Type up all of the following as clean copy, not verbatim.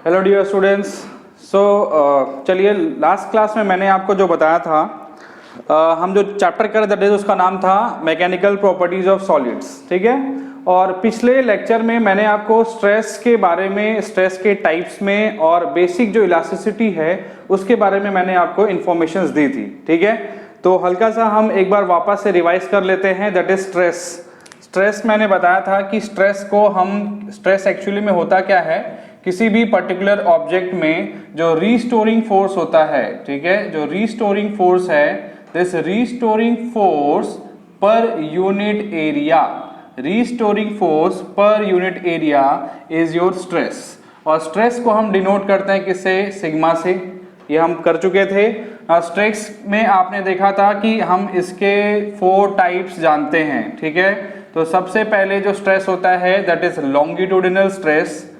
Hello dear students. चलिए last class में मैंने आपको जो बताया था, हम जो चैप्टर कर रहे थे उसका नाम था मैकेनिकल प्रॉपर्टीज ऑफ सॉलिड्स, ठीक है। और पिछले लेक्चर में मैंने आपको स्ट्रेस के बारे में, स्ट्रेस के टाइप्स में और बेसिक जो इलास्टिसिटी है उसके बारे में मैंने आपको इन्फॉर्मेशंस दी थी, ठीक है। तो हल्का सा हम एक बार वापस से रिवाइज कर लेते हैं। That is stress. स्ट्रेस मैंने बताया था कि स्ट्रेस एक्चुअली में होता क्या है, किसी भी पर्टिकुलर ऑब्जेक्ट में जो रीस्टोरिंग फोर्स होता है, ठीक है, जो रीस्टोरिंग फोर्स है, this restoring force per unit area, restoring force per unit area is your stress. और स्ट्रेस को हम डिनोट करते हैं किससे? सिग्मा से। ये हम कर चुके थे। स्ट्रेस में आपने देखा था कि हम इसके 4 टाइप्स जानते हैं, ठीक है। तो सबसे पहले जो स्ट्रेस होता है दैट इज लॉन्गिट्यूडिनल स्ट्रेस,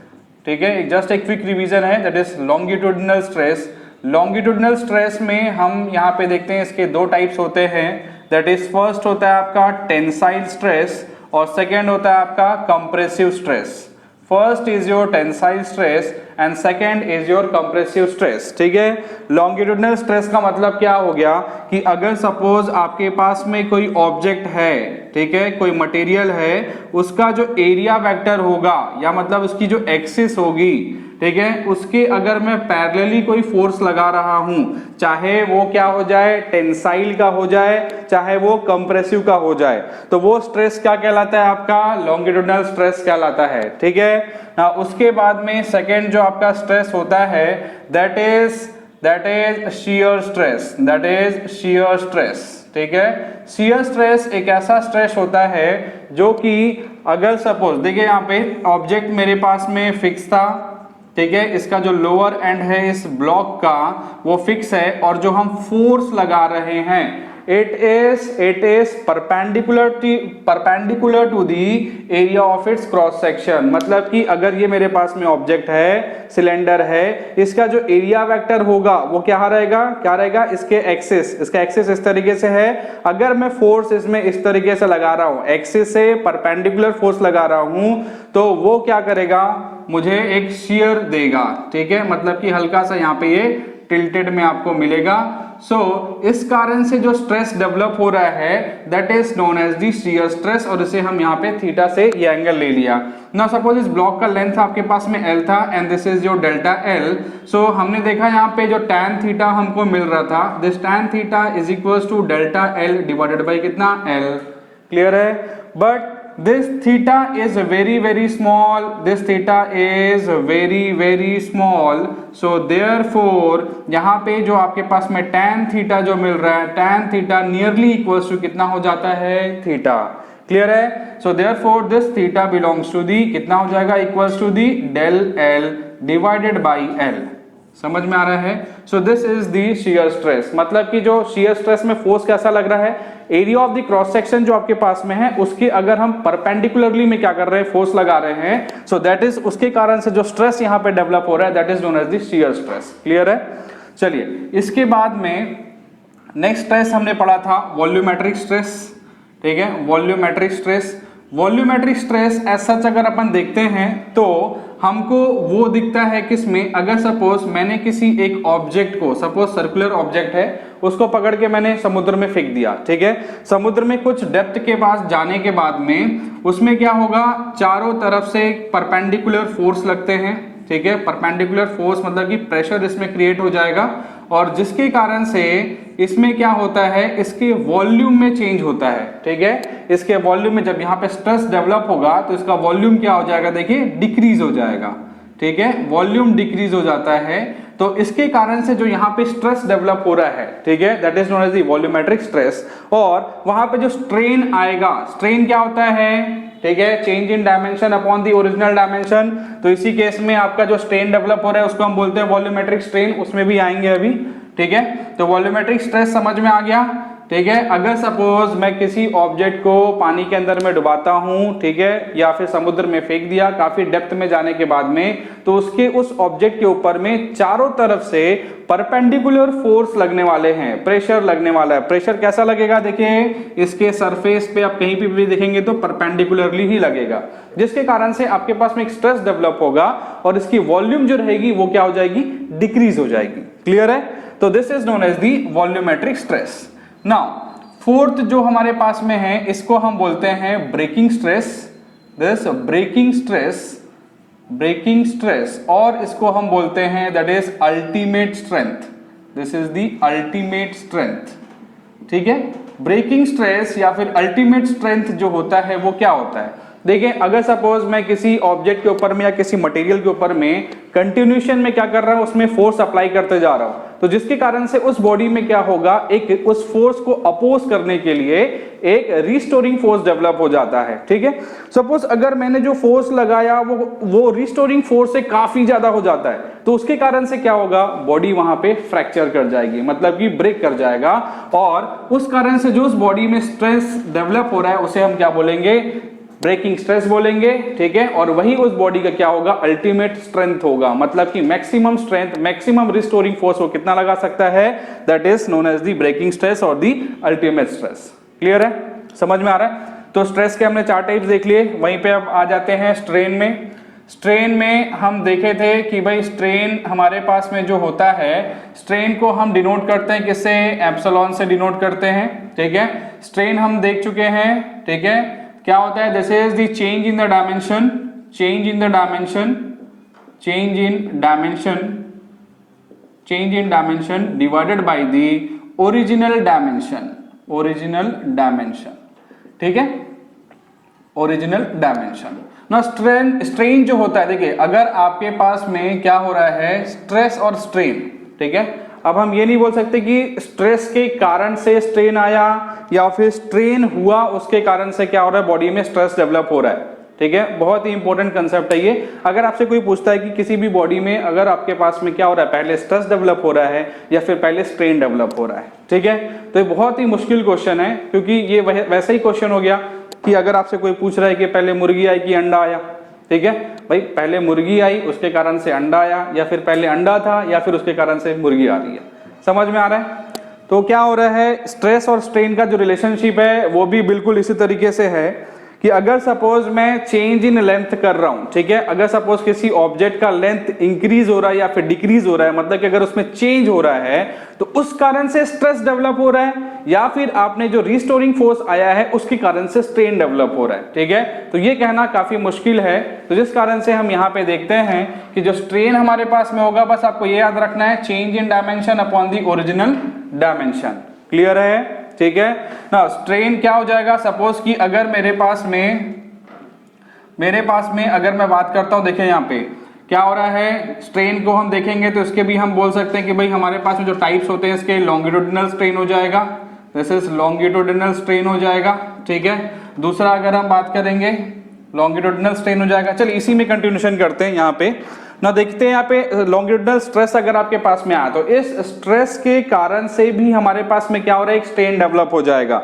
ठीक है। जस्ट एक क्विक रिवीजन है, that is longitudinal stress. Longitudinal stress में हम यहाँ पे देखते हैं इसके 2 टाइप्स होते हैं। दैट इज फर्स्ट होता है आपका टेंसाइल स्ट्रेस और सेकेंड होता है आपका compressive stress. First is your tensile stress and second is your compressive stress, ठीक है। लॉन्गिट्यूडिनल स्ट्रेस का मतलब क्या हो गया कि अगर सपोज आपके पास में कोई ऑब्जेक्ट है, ठीक है, कोई मटेरियल है, उसका जो एरिया वेक्टर होगा या मतलब उसकी जो एक्सिस होगी, ठीक है, उसके अगर मैं पैरेलली कोई फोर्स लगा रहा हूं, चाहे वो क्या हो जाए, टेंसाइल का हो जाए, चाहे वो कंप्रेसिव का हो जाए, तो वो स्ट्रेस क्या कहलाता है? आपका लॉन्गिट्यूडिनल स्ट्रेस कहलाता है, ठीक है। उसके बाद में सेकेंड जो आपका स्ट्रेस होता है that is shear stress, that is shear stress, ठीक है। शियर स्ट्रेस एक ऐसा स्ट्रेस होता है जो कि अगर सपोज देखिए यहाँ पे ऑब्जेक्ट मेरे पास में फिक्स था, ठीक है, इसका जो लोअर एंड है इस ब्लॉक का वो फिक्स है और जो हम फोर्स लगा रहे हैं it is perpendicular to the area of its cross section. मतलब कि अगर ये मेरे पास में ऑब्जेक्ट है, सिलेंडर है, इसका जो एरिया वेक्टर होगा वो क्या रहेगा? इसके एक्सिस, इसका एक्सिस इस तरीके से है। अगर मैं फोर्स इसमें इस तरीके से लगा रहा हूं, एक्सिस से परपेंडिकुलर फोर्स लगा रहा हूं, तो वो क्या करेगा? मुझे एक शियर देगा, ठीक है। मतलब कि हल्का सा यहाँ पे ये टिल्टेड में आपको मिलेगा। इस कारण से जो स्ट्रेस डेवलप हो रहा है that is known as the shear stress और इसे हम यहाँ पे थीटा से ये एंगल ले लिया। ना सपोज इस ब्लॉक का लेंथ आपके पास में L था and this is your delta L। हमने देखा यहाँ पे जो tan थीटा हमको मिल रहा था, this tan theta is equal to delta L divided by कितना? L। क्लियर है? But this theta is very small, this theta is very small, so therefore यहाँ पे जो आपके पास में tan theta जो मिल रहा है, tan theta nearly equals to कितना हो जाता है? theta। क्लियर है? so therefore this theta belongs to the कितना हो जाएगा? equals to the del L divided by L। समझ में आ रहा है? So this is the shear stress. मतलब कि जो शियर स्ट्रेस में फोर्स कैसा लग रहा है, area of the cross section जो आपके पास में है उसके अगर हम परपेंडिकुलरली में क्या कर रहे हैं, फोर्स लगा रहे हैं, सो दैट इज उसके कारण से जो स्ट्रेस यहाँ पे डेवलप हो रहा है that is known as the shear stress. Clear है? चलिए इसके बाद में नेक्स्ट स्ट्रेस हमने पढ़ा था वॉल्यूमेट्रिक स्ट्रेस, ठीक है। Volumetric stress, volumetric stress as such अगर अपन देखते हैं तो हमको वो दिखता है किसमें? अगर सपोज मैंने किसी एक ऑब्जेक्ट को, सपोज सर्कुलर ऑब्जेक्ट है, उसको पकड़ के मैंने समुद्र में फेंक दिया, ठीक है। समुद्र में कुछ डेप्थ के पास जाने के बाद में उसमें क्या होगा? चारों तरफ से परपेंडिकुलर फोर्स लगते हैं, ठीक है। परपेंडिकुलर फोर्स मतलब कि प्रेशर इसमें क्रिएट हो जाएगा और जिसके कारण से इसमें क्या होता है, इसके वॉल्यूम में चेंज होता है, ठीक है। इसके वॉल्यूम में जब यहाँ पे स्ट्रेस डेवलप होगा तो इसका वॉल्यूम क्या हो जाएगा? देखिए डिक्रीज हो जाएगा, ठीक है। वॉल्यूम डिक्रीज हो जाता है तो इसके कारण से जो यहाँ पे स्ट्रेस डेवलप हो रहा है, ठीक है, that is known as the volumetric stress. और वहां पे जो स्ट्रेन आएगा, स्ट्रेन क्या होता है? ठीक है, change in dimension upon the original dimension. तो इसी केस में आपका जो स्ट्रेन डेवलप हो रहा है उसको हम बोलते हैं वॉल्यूमेट्रिक स्ट्रेन, उसमें भी आएंगे अभी, ठीक है। तो वॉल्यूमेट्रिक स्ट्रेस समझ में आ गया। ठीक है। अगर सपोज मैं किसी ऑब्जेक्ट को पानी के अंदर में डुबाता हूं, ठीक है, या फिर समुद्र में फेंक दिया काफी डेप्थ में जाने के बाद में, तो उसके उस ऑब्जेक्ट के ऊपर में चारों तरफ से परपेंडिकुलर फोर्स लगने वाले हैं, प्रेशर लगने वाला है। प्रेशर कैसा लगेगा, देखिए इसके सरफेस पे आप कहीं भी देखेंगे तो परपेंडिकुलरली ही लगेगा, जिसके कारण से आपके पास में एक स्ट्रेस डेवलप होगा और इसकी वॉल्यूम जो रहेगी वो क्या हो जाएगी, डिक्रीज हो जाएगी। क्लियर है? तो this is known as the volumetric stress. Now fourth जो हमारे पास में है इसको हम बोलते हैं breaking stress. This breaking stress, और इसको हम बोलते हैं that is ultimate strength. This is the ultimate strength. ठीक है, ब्रेकिंग स्ट्रेस या फिर अल्टीमेट स्ट्रेंथ जो होता है वो क्या होता है, देखिए अगर सपोज मैं किसी ऑब्जेक्ट के ऊपर में या किसी मटेरियल के ऊपर में कंटिन्यूएशन में क्या कर रहा हूं, उसमें फोर्स अप्लाई करते जा रहा हूं, तो जिसके कारण से उस बॉडी में क्या होगा, एक उस फोर्स को अपोज करने के लिए एक रिस्टोरिंग फोर्स डेवलप हो जाता है। ठीक है, सपोज अगर मैंने जो फोर्स लगाया वो रिस्टोरिंग फोर्स से काफी ज्यादा हो जाता है, तो उसके कारण से क्या होगा, बॉडी वहां पे फ्रैक्चर कर जाएगी, मतलब कि ब्रेक कर जाएगा, और उस कारण से जो उस बॉडी में स्ट्रेस डेवलप हो रहा है उसे हम क्या बोलेंगे, ब्रेकिंग स्ट्रेस बोलेंगे। ठीक है, और वही उस बॉडी का क्या होगा, अल्टीमेट स्ट्रेंथ होगा, मतलब कि maximum strength, maximum restoring force वो कितना लगा सकता है, that is known as the breaking stress और द अल्टीमेट स्ट्रेस। क्लियर है, समझ में आ रहा है? तो स्ट्रेस के हमने 4 टाइप्स देख लिए, वहीं पे अब आ जाते हैं स्ट्रेन में। स्ट्रेन में हम देखे थे कि भाई स्ट्रेन हमारे पास में जो होता है, स्ट्रेन को हम डिनोट करते हैं किससे, एप्सिलॉन से डिनोट करते हैं। ठीक है, स्ट्रेन हम देख चुके हैं। ठीक है, क्या होता है, this is the change in the dimension, change in dimension divided by the original dimension. ठीक है, ओरिजिनल डायमेंशन। ना स्ट्रेन जो होता है, देखिए अगर आपके पास में क्या हो रहा है, स्ट्रेस और स्ट्रेन। ठीक है, अब हम ये नहीं बोल सकते कि स्ट्रेस के कारण से स्ट्रेन आया या फिर स्ट्रेन हुआ उसके कारण से क्या हो रहा है, बॉडी में स्ट्रेस डेवलप हो रहा है। ठीक है, बहुत ही इंपॉर्टेंट कंसेप्ट है ये। अगर आपसे कोई पूछता है कि किसी भी बॉडी में अगर आपके पास में क्या हो रहा है, पहले स्ट्रेस डेवलप हो रहा है या फिर पहले स्ट्रेन डेवलप हो रहा है, ठीक है, तो ये बहुत ही मुश्किल क्वेश्चन है, क्योंकि ये वैसा ही क्वेश्चन हो गया कि अगर आपसे कोई पूछ रहा है कि पहले मुर्गी आई कि अंडा आया। ठीक है भाई, पहले मुर्गी आई उसके कारण से अंडा आया, या फिर पहले अंडा था या फिर उसके कारण से मुर्गी आ रही है। समझ में आ रहा है? तो क्या हो रहा है, स्ट्रेस और स्ट्रेन का जो रिलेशनशिप है वो भी बिल्कुल इसी तरीके से है कि अगर सपोज मैं चेंज इन लेंथ कर रहा हूं, ठीक है, अगर सपोज किसी ऑब्जेक्ट का लेंथ इंक्रीज हो रहा है या फिर डिक्रीज हो रहा है, मतलब कि अगर उसमें चेंज हो रहा है तो उस कारण से स्ट्रेस डेवलप हो रहा है, या फिर आपने जो रिस्टोरिंग फोर्स आया है उसके कारण से स्ट्रेन डेवलप हो रहा है। ठीक है, तो ये कहना काफी मुश्किल है, तो जिस कारण से हम यहाँ पे देखते हैं कि जो स्ट्रेन हमारे पास में होगा, बस आपको ये याद रखना है, change in dimension upon the original dimension. Clear है? ठीक है ना, स्ट्रेन क्या हो जाएगा, सपोज कि अगर मेरे पास में अगर मैं बात करता हूं, देखिए यहाँ पे क्या हो रहा है, स्ट्रेन को हम देखेंगे तो इसके भी हम बोल सकते हैं कि भाई हमारे पास में जो टाइप्स होते हैं इसके लॉन्गिट्यूडिनल स्ट्रेन हो जाएगा, दिस इज लॉन्गिट्यूडिनल स्ट्रेन हो जाएगा। ठीक है, दूसरा अगर हम बात करेंगे लॉन्गिट्यूडिनल स्ट्रेन हो जाएगा। चलिए इसी में कंटिन्यूशन करते हैं, यहाँ पे ना देखते हैं, यहाँ पे लॉन्गिट्यूडिनल स्ट्रेस अगर आपके पास में आया तो इस स्ट्रेस के कारण से भी हमारे पास में क्या हो रहा है, एक स्ट्रेन डेवलप हो जाएगा।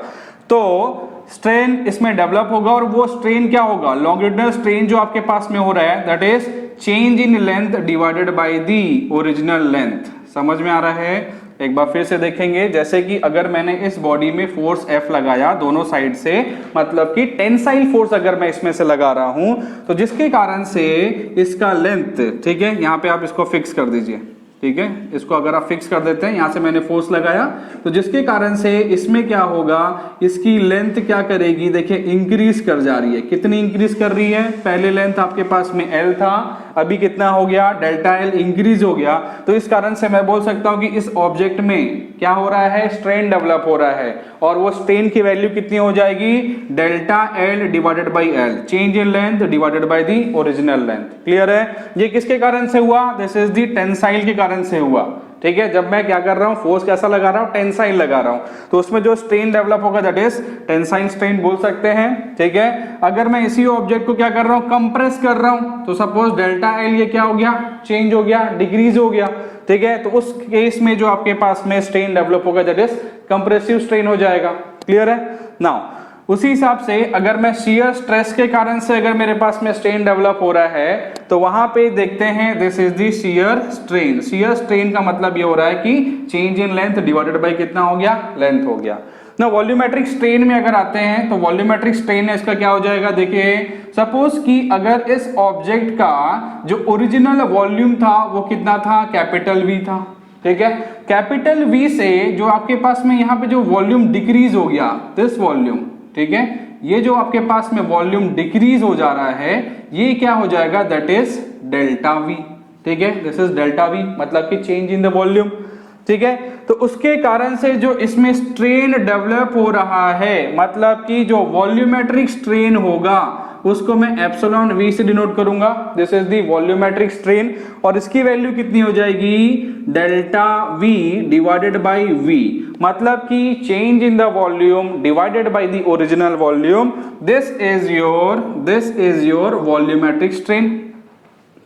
तो स्ट्रेन इसमें डेवलप होगा और वो स्ट्रेन क्या होगा, लॉन्गिट्यूडिनल स्ट्रेन जो आपके पास में हो रहा है that is change in length divided by the original length. समझ में आ रहा है? एक बार फिर से देखेंगे, जैसे कि अगर मैंने इस बॉडी में फोर्स F लगाया दोनों साइड से, मतलब कि टेंसाइल फोर्स अगर मैं इसमें से लगा रहा हूं, तो जिसके कारण से इसका लेंथ, ठीक है, यहां पे आप इसको फिक्स कर दीजिए। ठीक है, इसको अगर आप फिक्स कर देते हैं, यहां से मैंने फोर्स लगाया, तो जिसके कारण से इसमें क्या होगा, इसकी लेंथ क्या करेगी, देखिए इंक्रीज कर जा रही है। कितनी इंक्रीज कर रही है, पहले लेंथ आपके पास में L था, अभी कितना हो गया, डेल्टा L इंक्रीज हो गया। तो इस कारण से मैं बोल सकता हूं कि इस ऑब्जेक्ट में क्या हो रहा है, स्ट्रेन डेवलप हो रहा है, और वो स्ट्रेन की वैल्यू कितनी हो जाएगी, delta L divided by L, change in length divided by the original length. Clear है? ये किसके कारण से हुआ, दिस इज दी टेंसाइल के कारण से हुआ। ठीक है। जब मैं क्या कर रहा हूँ, फोर्स कैसा लगा रहा हूँ, टेंसाइल लगा रहा हूँ, तो उसमें जो स्ट्रेन डेवलप होगा दैट इज टेंसाइल स्ट्रेन बोल सकते हैं, ठीक है। अगर मैं इसी ऑब्जेक्ट को क्या कर रहा हूँ, कंप्रेस कर रहा हूँ, तो सपोज डेल्टा एल ये क्या हो गया, चेंज हो गया, डिक्रीज हो गया, ठीक है। तो उस केस में जो आपके पास में स्ट्रेन डेवलप होगा दैट इज कंप्रेसिव स्ट्रेन हो जाएगा। क्लियर है। नाउ उसी हिसाब से अगर मैं शियर स्ट्रेस के कारण से अगर मेरे पास में स्ट्रेन डेवलप हो रहा है, तो वहां पे देखते हैं this is the shear strain. Shear strain का मतलब ये हो रहा है कि change in length divided by कितना हो गया, लेंथ हो गया ना। वॉल्यूमेट्रिक स्ट्रेन में अगर आते हैं तो वॉल्यूमेट्रिक स्ट्रेन है इसका क्या हो जाएगा, देखिए सपोज कि अगर इस ऑब्जेक्ट का जो ओरिजिनल वॉल्यूम था वो कितना था, कैपिटल वी था, ठीक है। कैपिटल वी से जो आपके पास में यहाँ पे जो वॉल्यूम डिक्रीज हो गया, दिस वॉल्यूम, ठीक है, ये जो आपके पास में वॉल्यूम डिक्रीज हो जा रहा है ये क्या हो जाएगा, दैट इज डेल्टा वी, ठीक है। दिस इज डेल्टा वी मतलब कि चेंज इन द वॉल्यूम, ठीक है। तो उसके कारण से जो इसमें स्ट्रेन डेवलप हो रहा है, मतलब कि जो वॉल्यूमेट्रिक स्ट्रेन होगा उसको मैं एप्सिलॉन वी से डिनोट करूंगा, this is the volumetric strain, और इसकी वैल्यू कितनी हो जाएगी, delta V divided by V, मतलब कि change in the volume divided by the original volume, this is your volumetric strain.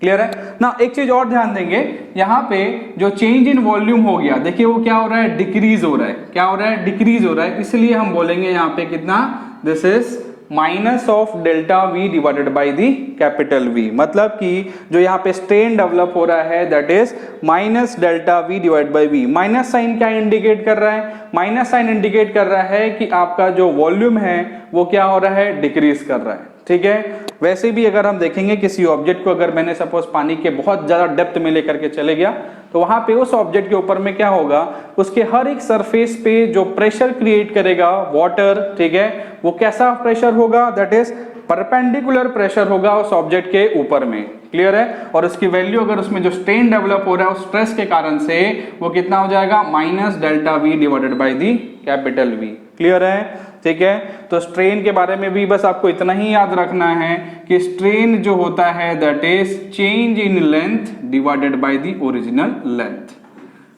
Clear है ना। एक चीज और ध्यान देंगे, यहां पे जो चेंज इन वॉल्यूम हो गया, देखिए वो क्या हो रहा है, डिक्रीज हो रहा है, क्या हो रहा है, डिक्रीज हो रहा है, इसलिए हम बोलेंगे यहां पे कितना, this is minus of delta V divided by the capital V, मतलब कि जो यहाँ पे स्ट्रेन डेवलप हो रहा है that is minus delta V divide by V. Minus sign क्या इंडिकेट कर रहा है, माइनस साइन इंडिकेट कर रहा है कि आपका जो वॉल्यूम है वो क्या हो रहा है, डिक्रीज कर रहा है, ठीक है। वैसे भी अगर हम देखेंगे किसी ऑब्जेक्ट को, अगर मैंने सपोज पानी के बहुत ज्यादा डेप्थ में लेकर के चले गया, तो वहां पे उस ऑब्जेक्ट के ऊपर में क्या होगा, उसके हर एक सरफेस पे जो प्रेशर क्रिएट करेगा वाटर, ठीक है, वो कैसा प्रेशर होगा, दैट इज परपेंडिकुलर प्रेशर होगा उस ऑब्जेक्ट के ऊपर में। क्लियर है। और उसकी वैल्यू अगर उसमें जो स्ट्रेन डेवलप हो रहा है उस स्ट्रेस के कारण से वो कितना हो जाएगा, minus delta V divided by the capital V. Clear है, ठीक है। तो स्ट्रेन के बारे में भी बस आपको इतना ही याद रखना है कि स्ट्रेन जो होता है that is change in length divided by the original length.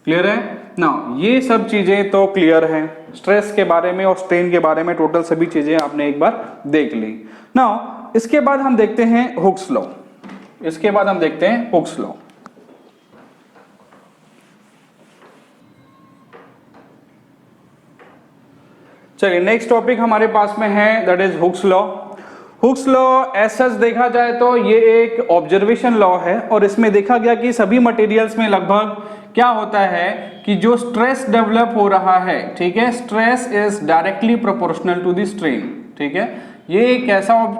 Clear है ना। ये सब चीजें तो क्लियर है, स्ट्रेस के बारे में और स्ट्रेन के बारे में टोटल सभी चीजें आपने एक बार देख ली ना। इसके बाद हम देखते हैं हुक्स लॉ, इसके बाद हम देखते हैं हुक्स लॉ। चलिए नेक्स्ट टॉपिक हमारे पास में है that is Hooke's law. Hooke's law ऐसा देखा जाए तो ये एक ऑब्जर्वेशन लॉ है, और इसमें देखा गया कि सभी मटेरियल्स में लगभग क्या होता है कि जो स्ट्रेस डेवलप हो रहा है, ठीक है, stress is directly proportional to the strain. ठीक है, ये एक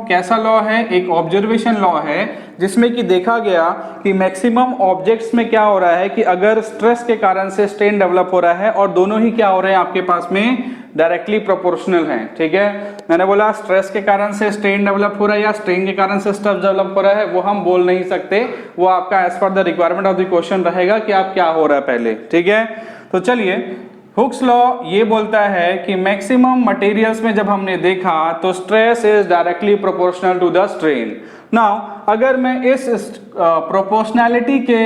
कैसा लॉ है, एक ऑब्जर्वेशन लॉ है जिसमें कि देखा गया कि मैक्सिमम ऑब्जेक्ट्स में क्या हो रहा है कि अगर स्ट्रेस के कारण से स्ट्रेन डेवलप हो रहा है और दोनों ही क्या हो रहे हैं आपके पास में डायरेक्टली प्रोपोर्शनल है। ठीक है, मैंने बोला स्ट्रेस के कारण से स्ट्रेन डेवलप हो रहा है या स्ट्रेन के कारण से स्ट्रेस डेवलप हो रहा है, वो हम बोल नहीं सकते, वो आपका as per the requirement of the question रहेगा कि आप क्या हो रहा है पहले। ठीक है, तो चलिए हुक्स लॉ ये बोलता है कि मैक्सिमम मटेरियल्स में जब हमने देखा तो stress is directly proportional to the strain. Now अगर मैं इस प्रोपोर्शनैलिटी के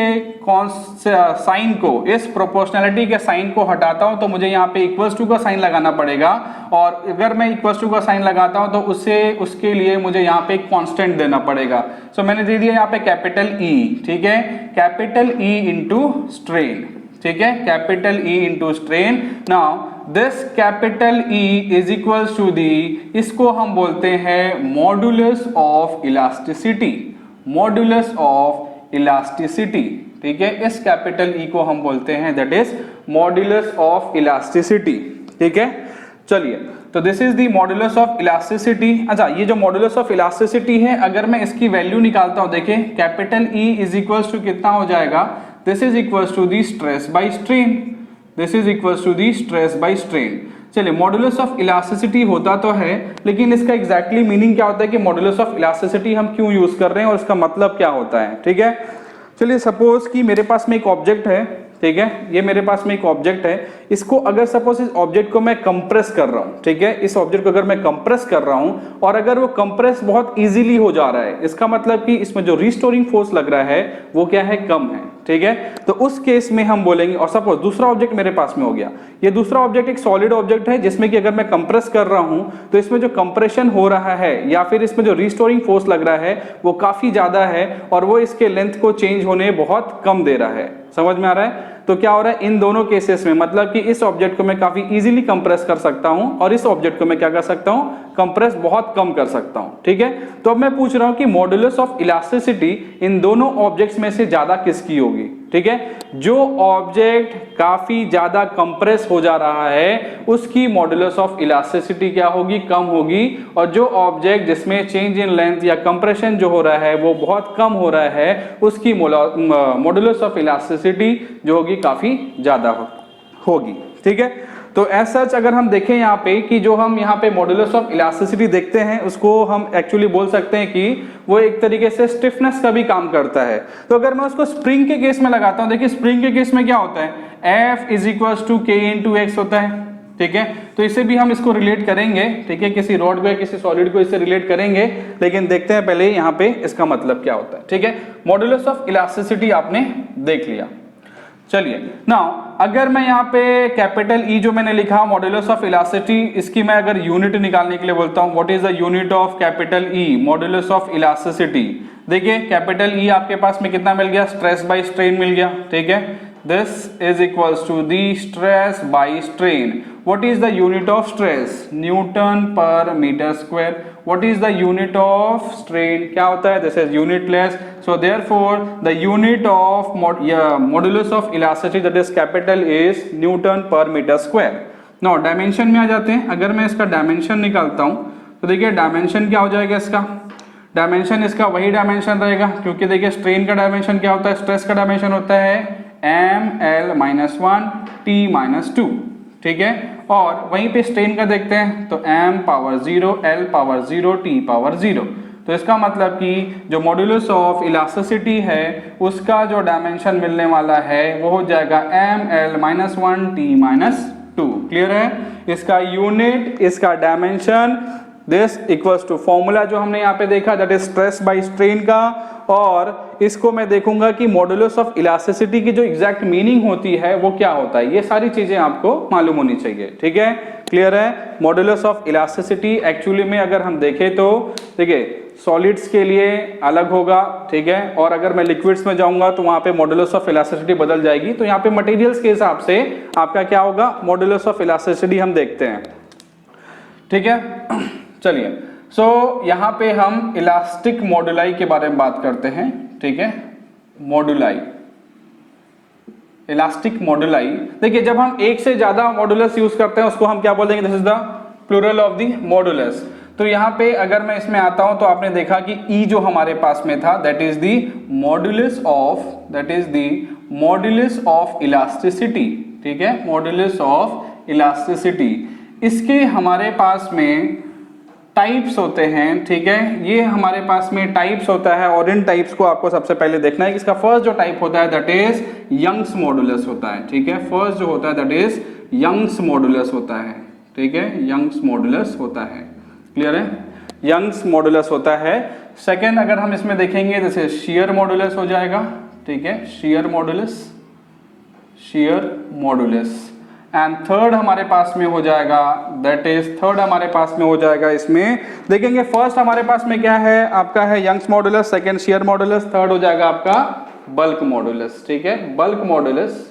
साइन को, इस प्रोपोर्शनैलिटी के साइन को हटाता हूं तो मुझे यहाँ पे इक्वल्स टू का साइन लगाना पड़ेगा, और अगर मैं इक्वल्स टू का साइन लगाता हूं तो उसके लिए मुझे यहाँ पे एक कांस्टेंट देना पड़ेगा। सो मैंने दे दिया यहाँ पे कैपिटल E। ठीक है, कैपिटल E इंटू स्ट्रेन। ठीक है, capital E into strain. Now this capital E is equals to the, इसको हम बोलते हैं modulus of elasticity, modulus of elasticity. ठीक है, इस कैपिटल E को हम बोलते हैं that is modulus of elasticity. ठीक है, चलिए तो this is the modulus of elasticity. अच्छा, ये जो मॉडुलस ऑफ इलास्टिसिटी है, अगर मैं इसकी वैल्यू निकालता हूं, देखिए capital E is equals to कितना हो जाएगा, this is equals to the stress by strain, this is equals to the stress by strain. चलिए मॉडुलस ऑफ इलास्टिसिटी होता तो है, लेकिन इसका एग्जैक्टली मीनिंग क्या होता है कि मॉडुलस ऑफ इलास्टिसिटी हम क्यों यूज कर रहे हैं और इसका मतलब क्या होता है। ठीक है, चलिए सपोज कि मेरे पास में एक ऑब्जेक्ट है, ठीक है, ये मेरे पास में एक ऑब्जेक्ट है, इसको अगर सपोज इस ऑब्जेक्ट को मैं कंप्रेस कर रहा हूं, ठीक है, इस ऑब्जेक्ट को अगर मैं कंप्रेस कर रहा हूं और अगर वो कंप्रेस बहुत इजीली हो जा रहा है, इसका मतलब कि इसमें जो रिस्टोरिंग फोर्स लग रहा है वो क्या है, कम है, ठीक है। तो उस केस में हम बोलेंगे, और सपोज दूसरा ऑब्जेक्ट मेरे पास में हो गया, ये दूसरा ऑब्जेक्ट एक सॉलिड ऑब्जेक्ट है जिसमें कि अगर मैं कंप्रेस कर रहा हूं तो इसमें जो कंप्रेशन हो रहा है या फिर इसमें जो रिस्टोरिंग फोर्स लग रहा है वो काफी ज्यादा है और वो इसके लेंथ को चेंज होने बहुत कम दे रहा है। समझ में आ रहा है? तो क्या हो रहा है इन दोनों केसेस में, मतलब कि इस ऑब्जेक्ट को मैं काफी इजीली कंप्रेस कर सकता हूं और इस ऑब्जेक्ट को मैं क्या कर सकता हूं, कंप्रेस बहुत कम कर सकता हूं, ठीक है। तो अब मैं पूछ रहा हूं कि मॉडुलस ऑफ इलास्टिसिटी इन दोनों ऑब्जेक्ट्स में से ज्यादा किसकी होगी, ठीक है। जो ऑब्जेक्ट काफी ज्यादा कंप्रेस हो जा रहा है उसकी मॉडुलस ऑफ इलास्टिसिटी क्या होगी, कम होगी, और जो ऑब्जेक्ट जिसमें चेंज इन लेंथ या कंप्रेशन जो हो रहा है वो बहुत कम हो रहा है उसकी मॉडुलस ऑफ इलास्टिसिटी जो होगी काफी ज्यादा होगी, ठीक है। तो ऐसा अगर हम देखें यहाँ पे कि जो हम यहाँ पे मॉडुलस ऑफ इलास्टिसिटी देखते हैं उसको हम एक्चुअली बोल सकते हैं कि वो एक तरीके से स्टिफनेस का भी काम करता है। तो अगर मैं उसको स्प्रिंग के केस में लगाता हूँ, देखिए स्प्रिंग के केस में क्या होता है, F = K × X होता है, ठीक है। तो इसे भी हम इसको रिलेट करेंगे, ठीक है, किसी रॉड को या किसी सॉलिड को इससे रिलेट करेंगे, लेकिन देखते हैं पहले यहाँ पे इसका मतलब क्या होता है, ठीक है। मॉडुलस ऑफ इलास्टिसिटी आपने देख लिया। चलिए नाउ अगर मैं यहाँ पे कैपिटल E जो मैंने लिखा मॉडुलस ऑफ इलास्टिसिटी, इसकी मैं अगर यूनिट निकालने के लिए बोलता हूँ, what is the unit of capital E modulus of elasticity. देखिए कैपिटल E आपके पास में कितना मिल गया, स्ट्रेस बाय स्ट्रेन मिल गया, ठीक है। This is equals to the stress by strain. What is the unit of stress? Newton per meter square. What is the unit of strain? क्या होता है? This is unitless. So therefore, the unit of modulus of elasticity that is capital is Newton per meter square. Now dimension में आ जाते हैं। अगर मैं इसका dimension निकालता हूँ तो देखिए dimension क्या हो जाएगा इसका? डायमेंशन इसका वही डायमेंशन रहेगा, क्योंकि देखिए स्ट्रेन का डायमेंशन क्या होता है, स्ट्रेस का डायमेंशन होता है ml-1 t-2, ठीक है। और वहीं पे स्ट्रेन का देखते हैं तो m⁻0 l⁻0 t⁻0। तो इसका मतलब कि जो मॉडुलस ऑफ इलास्टिसिटी है उसका जो डायमेंशन मिलने वाला है वो हो जाएगा ml-1 t-2। क्लियर है? इसका यूनिट, इसका dimension, this equals to formula जो हमने यहाँ पे देखा that is stress by strain का, और इसको मैं देखूंगा कि मॉडुलस ऑफ इलास्टिसिटी की जो एग्जैक्ट मीनिंग होती है वो क्या होता है। ये सारी चीजें आपको मालूम होनी चाहिए, ठीक है। क्लियर है? मॉडुलस ऑफ इलास्टिसिटी एक्चुअली में अगर हम देखें तो देखिए सॉलिड्स के लिए अलग होगा, ठीक है, और अगर मैं लिक्विड्स में जाऊंगा तो वहां पे मॉडुलस ऑफ इलास्टिसिटी बदल जाएगी। तो यहाँ पे मटेरियल्स के हिसाब से आपका क्या होगा, मॉडुलस ऑफ इलास्टिसिटी हम देखते हैं, ठीक है। चलिए सो यहाँ पे हम इलास्टिक मॉडुलाई के बारे में बात करते हैं, ठीक है। मॉडुलाई, इलास्टिक मॉडुलाई, देखिए जब हम एक से ज्यादा मॉडुलस यूज करते हैं उसको हम क्या बोलेंगे, this is the plural of the modulus. तो यहाँ पे अगर मैं इसमें आता हूं तो आपने देखा कि E जो हमारे पास में था that is the modulus of elasticity, ठीक है, मॉडुलस ऑफ इलास्टिसिटी। इसके हमारे पास में टाइप्स होते हैं, ठीक है, ये हमारे पास में टाइप्स होता है और इन टाइप्स को आपको सबसे पहले देखना है कि इसका फर्स्ट जो टाइप होता है दैट इज यंग्स मॉडुलस होता है, ठीक है। फर्स्ट जो होता है दैट इज यंग्स मॉडुलस होता है, ठीक है, यंग्स मॉडुलस होता है। क्लियर है? यंग्स मॉडुलस होता है। सेकेंड अगर हम इसमें देखेंगे जैसे शेयर मॉडुलस हो जाएगा, ठीक है, शेयर मॉडुलस। एंड थर्ड हमारे पास में हो जाएगा दैट इज इसमें देखेंगे फर्स्ट हमारे पास में क्या है, आपका है Young's modulus, second shear modulus, third हो जाएगा आपका बल्क मॉडुलस, ठीक है, बल्क मॉडुलस।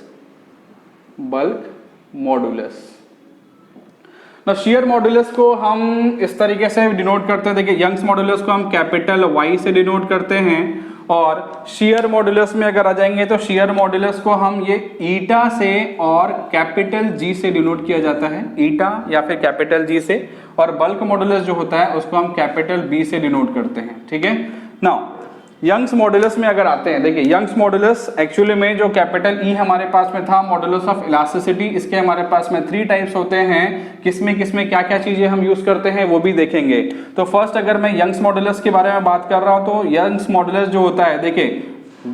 ना शेयर मॉडुलस को हम इस तरीके से डिनोट करते हैं, देखिए यंग्स मॉडुलस को हम कैपिटल Y से डिनोट करते हैं, और शेयर मॉडुलस में अगर आ जाएंगे तो शेयर मॉडुलस को हम ये ईटा से और कैपिटल G से डिनोट किया जाता है, ईटा या फिर कैपिटल G से, और बल्क मॉडुलस जो होता है उसको हम कैपिटल B से डिनोट करते हैं, ठीक है। नाउ यंग्स मॉडुलस में अगर आते हैं, देखिए यंग्स मॉडुलस एक्चुअली में जो कैपिटल E हमारे पास में था मॉडुलस ऑफ इलास्टिसिटी, इसके हमारे पास में 3 टाइप्स होते हैं, किसमें क्या क्या चीजें हम यूज करते हैं वो भी देखेंगे। तो फर्स्ट अगर मैं यंग्स मॉडुलस के बारे में बात कर रहा हूं तो यंग्स मॉडुलस जो होता है, देखिए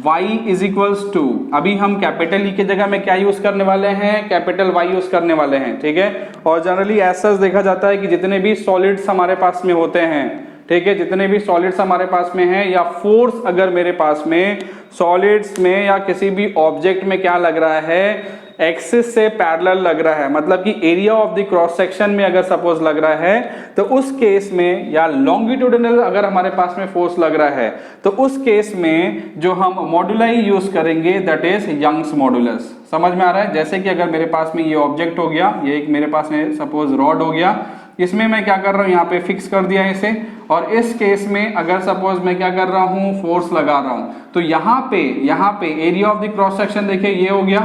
y इज इक्वल्स टू, अभी हम कैपिटल ई की जगह में क्या यूज करने वाले हैं, कैपिटल y यूज करने वाले हैं, ठीक है। और जनरली ऐसा देखा जाता है कि जितने भी सॉलिड्स हमारे पास में होते हैं, ठीक है, जितने भी सॉलिड्स हमारे पास में हैं या फोर्स अगर मेरे पास में सॉलिड्स में या किसी भी ऑब्जेक्ट में क्या लग रहा है, एक्सिस से पैरेलल लग रहा है, मतलब कि area of the cross section में अगर सपोज लग रहा है तो उस केस में, या लॉन्गिट्यूडिनल अगर हमारे पास में फोर्स लग रहा है तो उस केस में जो हम मॉड्यूलाई यूज करेंगे दैट इज यंग्स मॉड्यूलस। समझ में आ रहा है? जैसे कि अगर मेरे पास में ये ऑब्जेक्ट हो गया, ये एक मेरे पास में सपोज रॉड हो गया, इसमें मैं क्या कर रहा हूँ, यहाँ पे फिक्स कर दिया इसे, और इस केस में अगर सपोज मैं क्या कर रहा हूँ, फोर्स लगा रहा हूँ, तो यहाँ पे area of the cross section देखिए ये हो गया,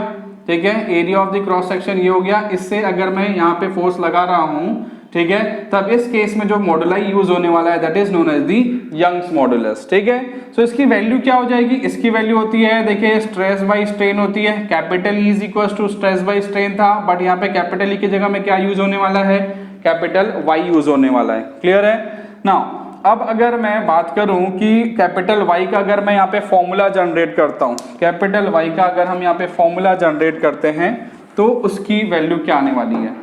ठीक है, area of the cross section ये हो गया। इससे अगर मैं यहाँ पे फोर्स लगा रहा हूँ, ठीक है, तब इस केस में जो मॉड्यूलाई यूज होने वाला है that is known as the Young's modulus, ठीक है। सो इसकी वैल्यू क्या हो जाएगी, इसकी वैल्यू होती है, देखिए स्ट्रेस बाय स्ट्रेन होती है, capital E is equal to stress by strain था, बट यहाँ पे कैपिटल ई की जगह में क्या यूज होने वाला है, कैपिटल वाई यूज होने वाला है। क्लियर है? नाउ अब अगर मैं बात करूं कि कैपिटल वाई का अगर मैं यहाँ पे फॉर्मूला जनरेट करता हूं, कैपिटल वाई का अगर हम यहाँ पे फॉर्मूला जनरेट करते हैं तो उसकी वैल्यू क्या आने वाली है,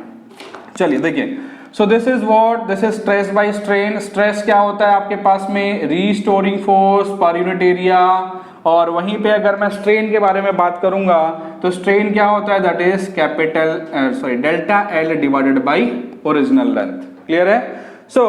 चलिए देखिए। सो this is what, this is stress by strain. Stress क्या होता है आपके पास में, restoring force per unit area, और वहीं पे अगर मैं स्ट्रेन के बारे में बात करूंगा तो स्ट्रेन क्या होता है, that is capital delta L divided by original length. Clear है? सो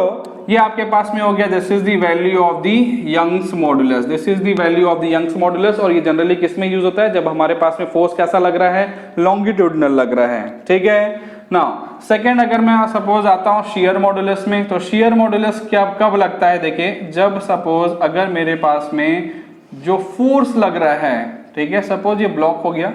ये आपके पास में हो गया, this is the value of the Young's modulus, this is the value of the Young's modulus. और ये जनरली किस में यूज होता है, जब हमारे पास में फोर्स कैसा लग रहा है, लॉन्गिट्यूडिनल लग रहा है, ठीक है ना। सेकंड अगर मैं सपोज आता हूँ शेयर मॉड्यूलस में, तो शेयर मॉड्यूलस क्या कब लगता है, देखिए जब सपोज अगर मेरे पास में जो फोर्स लग रहा है, ठीक है, सपोज ये ब्लॉक हो गया,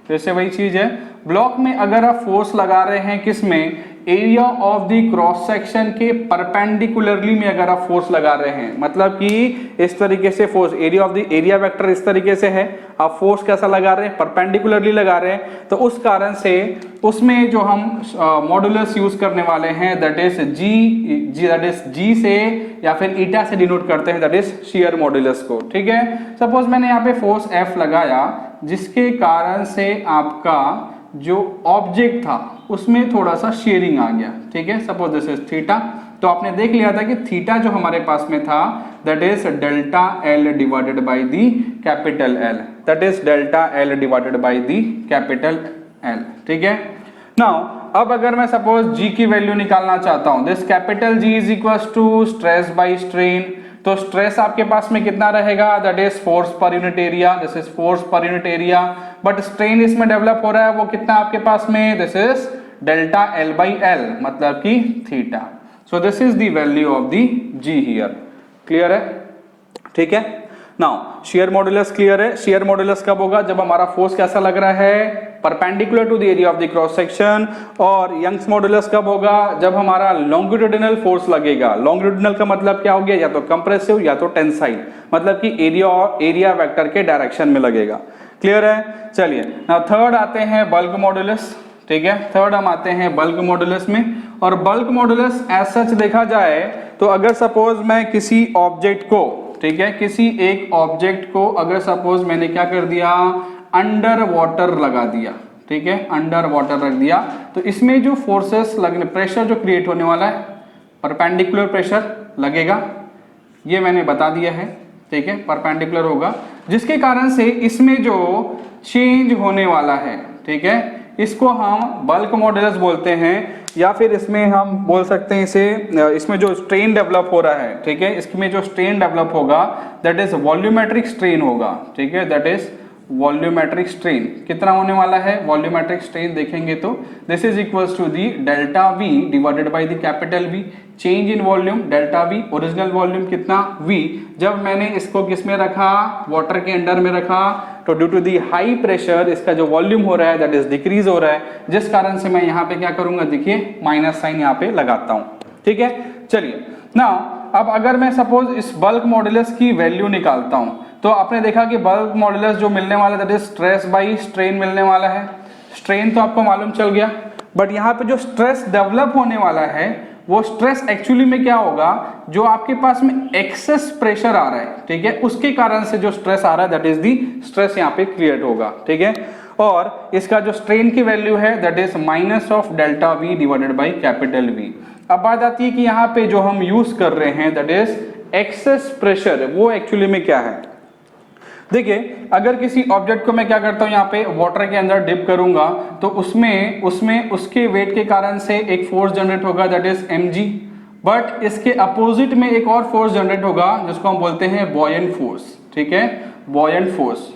जैसे वही चीज है, ब्लॉक में अगर आप फोर्स लगा रहे हैं किसमें, area of the cross section के परपेंडिकुलरली में अगर आप फोर्स लगा रहे हैं, मतलब कि इस तरीके से force, area of the area vector इस तरीके से है, आप फोर्स कैसा लगा रहे हैं, परपेंडिकुलरली लगा रहे हैं, तो उस कारण से उसमें जो हम मॉड्यूलस यूज करने वाले हैं दैट इज जी से या फिर ईटा से डिनोट करते हैं, दैट इज शेयर मॉड्यूलस को, ठीक है। सपोज मैंने यहाँ पे फोर्स एफ लगाया जिसके कारण से आपका जो ऑब्जेक्ट था उसमें थोड़ा सा शेयरिंग आ गया, ठीक है, सपोज दिस इज थीटा, तो आपने देख लिया था कि थीटा जो हमारे पास में था that is delta L divided by the capital L, that is delta L divided by the capital L, ठीक है। नाउ अब अगर मैं सपोज जी की वैल्यू निकालना चाहता हूं, this capital G is equal to stress by strain, तो स्ट्रेस आपके पास में कितना रहेगा, that is force per unit area, this is force per unit area, but strain इसमें डेवलप हो रहा है वो कितना आपके पास में, this is delta L by L, मतलब कि theta. So this is the value of the G here. Clear है? ठीक है। नाउ शेयर मॉड्यूलस क्लियर है। शेयर मॉड्यूलस कब होगा, जब हमारा फोर्स कैसा लग रहा है, perpendicular to the area of the cross section. और यंग्स मॉड्यूलस कब होगा, जब हमारा लॉन्गिट्यूडिनल फोर्स लगेगा। लॉन्गिट्यूडिनल का मतलब क्या हो गया, या तो कंप्रेसिव या तो टेंसाइल, मतलब कि एरिया वेक्टर के डायरेक्शन में लगेगा। क्लियर है? चलिए नाउ थर्ड आते हैं बल्क मॉड्यूलस, ठीक है। थर्ड हम आते हैं बल्क मॉड्यूलस में, और बल्क मॉड्यूलस एज सच देखा जाए तो अगर सपोज मैं किसी ऑब्जेक्ट को, ठीक है, किसी एक ऑब्जेक्ट को अगर सपोज मैंने क्या कर दिया, अंडर वाटर लगा दिया, ठीक है, अंडर वाटर रख दिया, तो इसमें जो फोर्सेस लगने, प्रेशर जो क्रिएट होने वाला है, परपेंडिकुलर प्रेशर लगेगा, ये मैंने बता दिया है, ठीक है, परपेंडिकुलर होगा, जिसके कारण से इसमें जो चेंज होने वाला है, ठीक है, इसको हम बल्क मॉड्यूलस बोलते हैं, या फिर इसमें हम बोल सकते हैं इसे, इसमें जो स्ट्रेन डेवलप हो रहा है, ठीक है, इसमें जो स्ट्रेन डेवलप होगा दैट इज वॉल्यूमेट्रिक स्ट्रेन होगा, ठीक है, दैट इज वॉल्यूमेट्रिक स्ट्रेन। कितना होने वाला है वॉल्यूमेट्रिक स्ट्रेन देखेंगे तो this is equals to the delta V divided by the capital V, change in volume delta V, original volume कितना वी। जब मैंने इसको किस में रखा, वाटर के अंडर में रखा, तो due to the high pressure इसका जो वॉल्यूम हो रहा है दैट इज डिक्रीज हो रहा है, जिस कारण से मैं यहाँ पे क्या करूंगा, देखिए माइनस साइन यहाँ पे लगाता हूँ, ठीक है। चलिए नाउ अब अगर मैं सपोज इस बल्क मॉड्यूलस की वैल्यू निकालता हूँ, तो आपने देखा कि बल्क मॉड्यूलस जो मिलने वाला है that is stress by strain मिलने वाला है। स्ट्रेन तो आपको मालूम चल गया, बट यहाँ पे जो स्ट्रेस डेवलप होने वाला है वो स्ट्रेस एक्चुअली में क्या होगा, जो आपके पास में एक्सेस प्रेशर आ रहा है, ठीक है, उसके कारण से जो स्ट्रेस आ रहा है दैट इज दी स्ट्रेस यहाँ पे क्रिएट होगा, ठीक है। और इसका जो स्ट्रेन की वैल्यू है that is minus of delta V divided by capital V. अब बात आती है कि यहाँ पे जो हम यूज कर रहे हैं दैट इज एक्सेस प्रेशर, वो एक्चुअली में क्या है। देखिए अगर किसी ऑब्जेक्ट को मैं क्या करता हूं यहाँ पे वाटर के अंदर डिप करूंगा तो उसमें उसके वेट के कारण से एक फोर्स जनरेट होगा दैट इज mg, बट इसके अपोजिट में एक और फोर्स जनरेट होगा जिसको हम बोलते हैं बॉयंट फोर्स, ठीक है, बॉयंट फोर्स,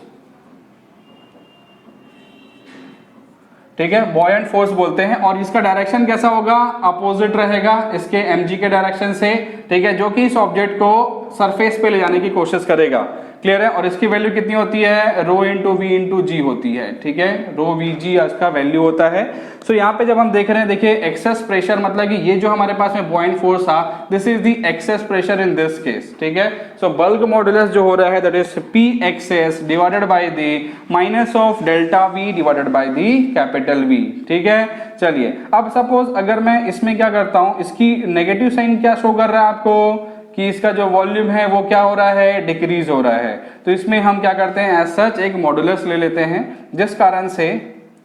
ठीक है, बॉयंट फोर्स बोलते हैं। और इसका डायरेक्शन कैसा होगा, अपोजिट रहेगा इसके mg के डायरेक्शन से, ठीक है, जो कि इस ऑब्जेक्ट को सरफेस पे ले जाने की कोशिश करेगा, क्लियर है। और इसकी वैल्यू कितनी होती है, रो इंटू वी इंटू जी होती है, ठीक है, रो वी जी इसका वैल्यू होता है। सो यहाँ पे जब हम देख रहे हैं, देखिए एक्सेस प्रेशर मतलब कि ये जो हमारे पास में बॉयंट फोर्स था this is the excess pressure in this case, ठीक है। सो बल्क मॉडुलस जो हो रहा है that is P excess divided by the minus of delta V divided by the capital V, ठीक है। चलिए अब सपोज अगर मैं इसमें क्या करता हूं, इसकी नेगेटिव साइन क्या शो कर रहा है आपको कि इसका जो वॉल्यूम है वो क्या हो रहा है, डिक्रीज हो रहा है। तो इसमें हम क्या करते हैं, एज सच एक मॉडुलस ले लेते हैं जिस कारण से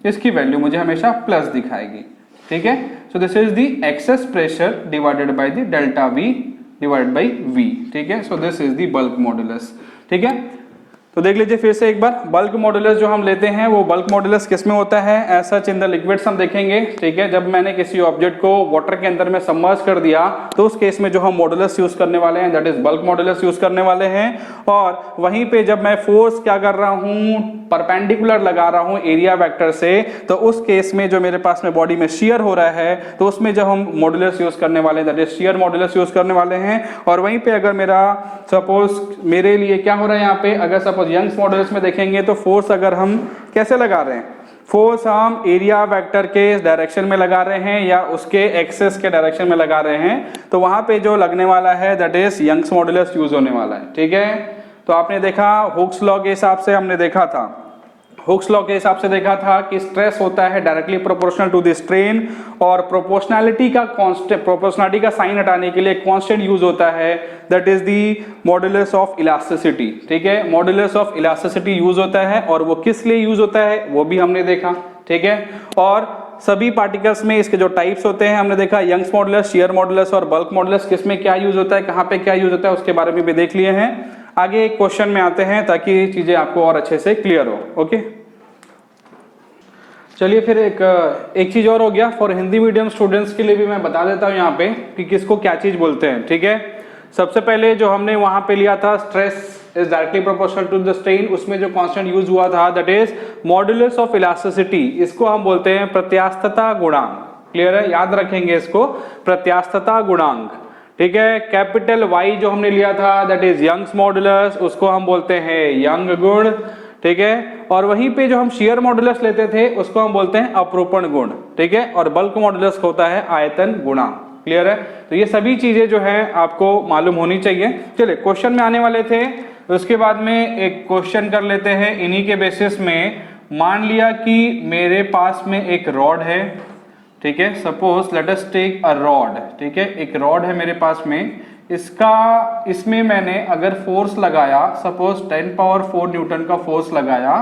इसकी वैल्यू मुझे हमेशा प्लस दिखाएगी, ठीक है। So this is the excess pressure divided by the delta V divided by V, ठीक है। So this is the bulk modulus, ठीक है। तो देख लीजिए फिर से एक बार, बल्क मॉडुलस जो हम लेते हैं वो बल्क मॉडुलस किस में होता है, as such in the liquids हम देखेंगे, ठीक है। जब मैंने किसी ऑब्जेक्ट को वाटर के अंदर में सबमर्ज कर दिया तो उस केस में जो हम मॉडुलस यूज करने वाले हैं that is bulk modulus use करने वाले हैं। और वहीं पे जब मैं फोर्स क्या कर रहा हूं, परपेंडिकुलर लगा रहा हूं एरिया वेक्टर से, तो उस केस में जो मेरे पास में बॉडी में शियर हो रहा है तो उसमें जब हम मॉडुलस यूज करने वाले हैं that is shear modulus use करने वाले हैं। और वहीं पे अगर मेरा सपोज मेरे लिए क्या हो रहा है यहाँ पे, अगर सपोज यंग्स मॉडुलस में देखेंगे तो फोर्स अगर हम कैसे लगा रहे हैं, फोर्स हम एरिया वेक्टर के डायरेक्शन में लगा रहे हैं या उसके एक्सेस के डायरेक्शन में लगा रहे हैं, तो वहां पे जो लगने वाला है that is Young's modulus use होने वाला है, ठीक है। तो आपने देखा हुक्स लॉ के हिसाब से हमने देखा था, हुक्स लॉ के हिसाब से देखा था कि स्ट्रेस होता है directly proportional to the strain, और प्रोपोर्शनैलिटी का कांस्टेंट, प्रोपोर्शनैलिटी का साइन हटाने के लिए कांस्टेंट यूज होता है that is the modulus of elasticity, ठीक है। मॉडुलस ऑफ इलास्टिसिटी यूज होता है और वो किस लिए यूज होता है वो भी हमने देखा, ठीक है। और सभी पार्टिकल्स में इसके जो टाइप्स होते हैं हमने देखा, यंग्स मॉडुलस, शियर मॉडुलस और बल्क मॉडुलस, किस में क्या यूज होता है, कहां पे क्या यूज होता है, उसके बारे में भी देख लिए हैं। आगे एक क्वेश्चन में आते हैं ताकि चीजें आपको और अच्छे से क्लियर हो, ओके। चलिए फिर एक चीज और हो गया, फॉर हिंदी मीडियम स्टूडेंट्स के लिए भी मैं बता देता हूं यहाँ पे कि किसको क्या चीज बोलते हैं, ठीक है। सबसे पहले जो हमने वहां पे लिया था stress is directly proportional to the strain, उसमें जो कांस्टेंट यूज हुआ था that is modulus of elasticity, इसको हम बोलते हैं प्रत्यास्थता गुणांक, क्लियर है, याद रखेंगे इसको, प्रत्यास्थता गुणांक, ठीक है। कैपिटल वाई जो हमने लिया था दैट इज यंग्स मॉडुलस, उसको हम बोलते हैं यंग गुण, ठीक है। और वहीं पे जो हम शियर मॉडुलस लेते थे उसको हम बोलते हैं अपरूपण गुण, ठीक है। और बल्क मॉडुलस होता है आयतन गुणांक, क्लियर है। तो ये सभी चीजें जो है आपको मालूम होनी चाहिए। चलिए क्वेश्चन में आने वाले थे, उसके बाद में एक क्वेश्चन कर लेते हैं इन्हीं के बेसिस में। मान लिया कि मेरे पास में एक रॉड है, ठीक है, suppose let us take a rod, ठीक है, एक रॉड है मेरे पास में, इसमें मैंने अगर फोर्स लगाया सपोज 10 पावर 4 न्यूटन का फोर्स लगाया,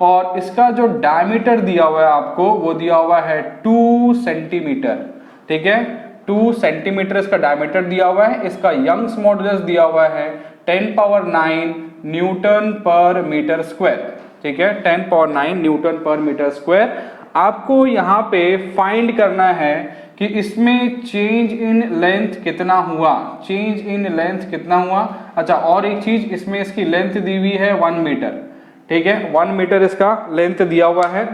और इसका जो डायमीटर दिया हुआ है आपको वो दिया हुआ है 2 सेंटीमीटर, ठीक है, 2 सेंटीमीटर इसका डायमीटर दिया हुआ है। इसका यंग्स मॉडुलस दिया हुआ है 10 power 9 Newton per metre square, ठीक है, 10 power 9 Newton per metre square. आपको यहाँ पे फाइंड करना है कि इसमें चेंज इन लेंथ कितना हुआ, चेंज इन लेंथ कितना हुआ। अच्छा और एक चीज, इसमें इसकी लेंथ दी हुई है 1 मीटर, ठीक है, 1 मीटर इसका लेंथ दिया हुआ है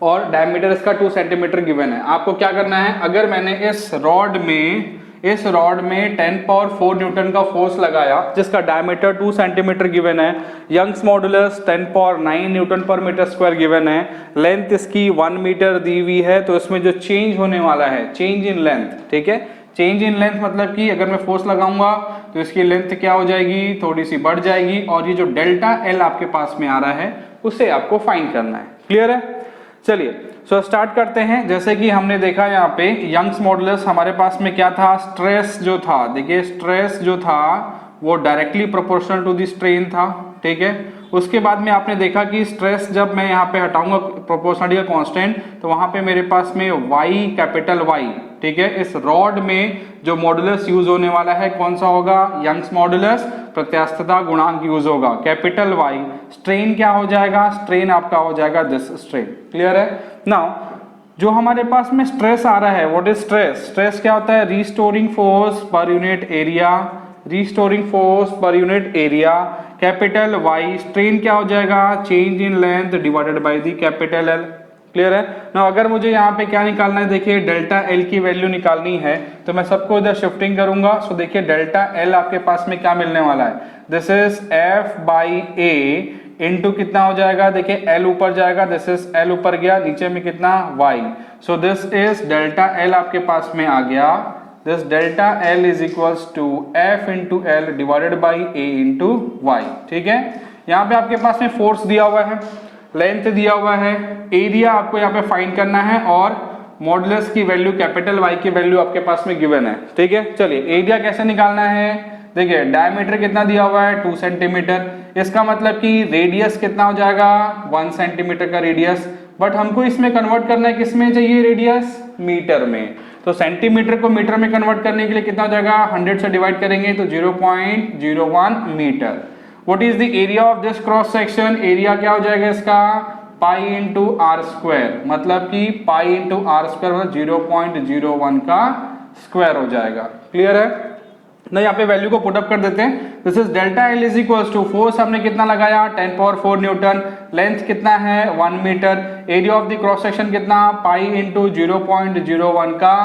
और डायमीटर इसका 2 सेंटीमीटर गिवन है। आपको क्या करना है, अगर मैंने इस रॉड में 10 पावर 4 न्यूटन का फोर्स लगाया जिसका डायमीटर 2 सेंटीमीटर गिवन है, Young's modulus 10 power 9 Newton per metre square given है, लेंथ इसकी 1 मीटर दी हुई है, तो इसमें जो चेंज होने वाला है चेंज इन लेंथ, ठीक है, चेंज इन लेंथ मतलब कि अगर मैं फोर्स लगाऊंगा तो इसकी लेंथ क्या हो जाएगी, थोड़ी सी बढ़ जाएगी, और ये जो डेल्टा एल आपके पास में आ रहा है उसे आपको फाइंड करना है, क्लियर है। चलिए सो स्टार्ट करते हैं। जैसे कि हमने देखा यहाँ पे यंग्स मॉडुलस हमारे पास में क्या था, स्ट्रेस जो था, देखिए स्ट्रेस जो था वो directly proportional to the strain था, ठीक है। उसके बाद में आपने देखा कि स्ट्रेस जब मैं यहाँ पे हटाऊंगा प्रोपोर्शनलिटी का कांस्टेंट, तो वहां पे मेरे पास में y कैपिटल Y, ठीक है। इस रॉड में जो मॉडुलस यूज होने वाला है कौन सा होगा, यंग्स मॉडुलस, प्रत्यास्थता गुणांक यूज होगा कैपिटल Y। स्ट्रेन क्या हो जाएगा, स्ट्रेन आपका हो जाएगा दिस स्ट्रेन। क्लियर है। नाउ जो हमारे पास में स्ट्रेस आ रहा है, व्हाट इज स्ट्रेस, स्ट्रेस क्या होता है, restoring force per unit area, restoring force per unit area capital Y। Strain क्या हो जाएगा, change in length divided by the capital L। Clear है ना। अगर मुझे यहाँ पे क्या निकालना है, देखिए डेल्टा L की वैल्यू निकालनी है, तो मैं सबको इधर शिफ्टिंग करूंगा। सो देखिए डेल्टा L आपके पास में क्या मिलने वाला है, this is F by A into कितना हो जाएगा, देखिए L ऊपर जाएगा, दिस इज L ऊपर गया, नीचे में कितना Y। So this is delta L आपके पास में आ गया, this delta L is equals to F into L divided by A into Y, ठीक है। यहाँ पे आपके पास में फोर्स दिया हुआ है, लेंथ दिया हुआ है, एरिया आपको यहाँ पे फाइंड करना है, और मॉडुलस की वैल्यू कैपिटल Y की वैल्यू आपके पास में गिवन है, ठीक है। चलिए एरिया कैसे निकालना है, देखिए डायमीटर कितना दिया हुआ है 2 सेंटीमीटर, इसका मतलब कि रेडियस कितना हो जाएगा 1 सेंटीमीटर का रेडियस, बट हमको इसमें कन्वर्ट करना है, किसमें चाहिए रेडियस, मीटर में। तो सेंटीमीटर को मीटर में कन्वर्ट करने के लिए कितना हो जाएगा, 100 से डिवाइड करेंगे तो 0.01 मीटर। What is the area of this cross section, area क्या हो जाएगा इसका, पाई इंटू आर स्क्वायर, मतलब कि पाई इंटू आर स्क्वायर मतलब 0.01 का स्क्वायर हो जाएगा। क्लियर है ना। यहाँ पे वैल्यू को पुटअप कर देते हैं। This is delta L is equals to force हमने कितना लगाया 10 पावर 4 न्यूटन, लेंथ कितना है 1 metre, area of the cross section कितना पाई इंटू 0.01 का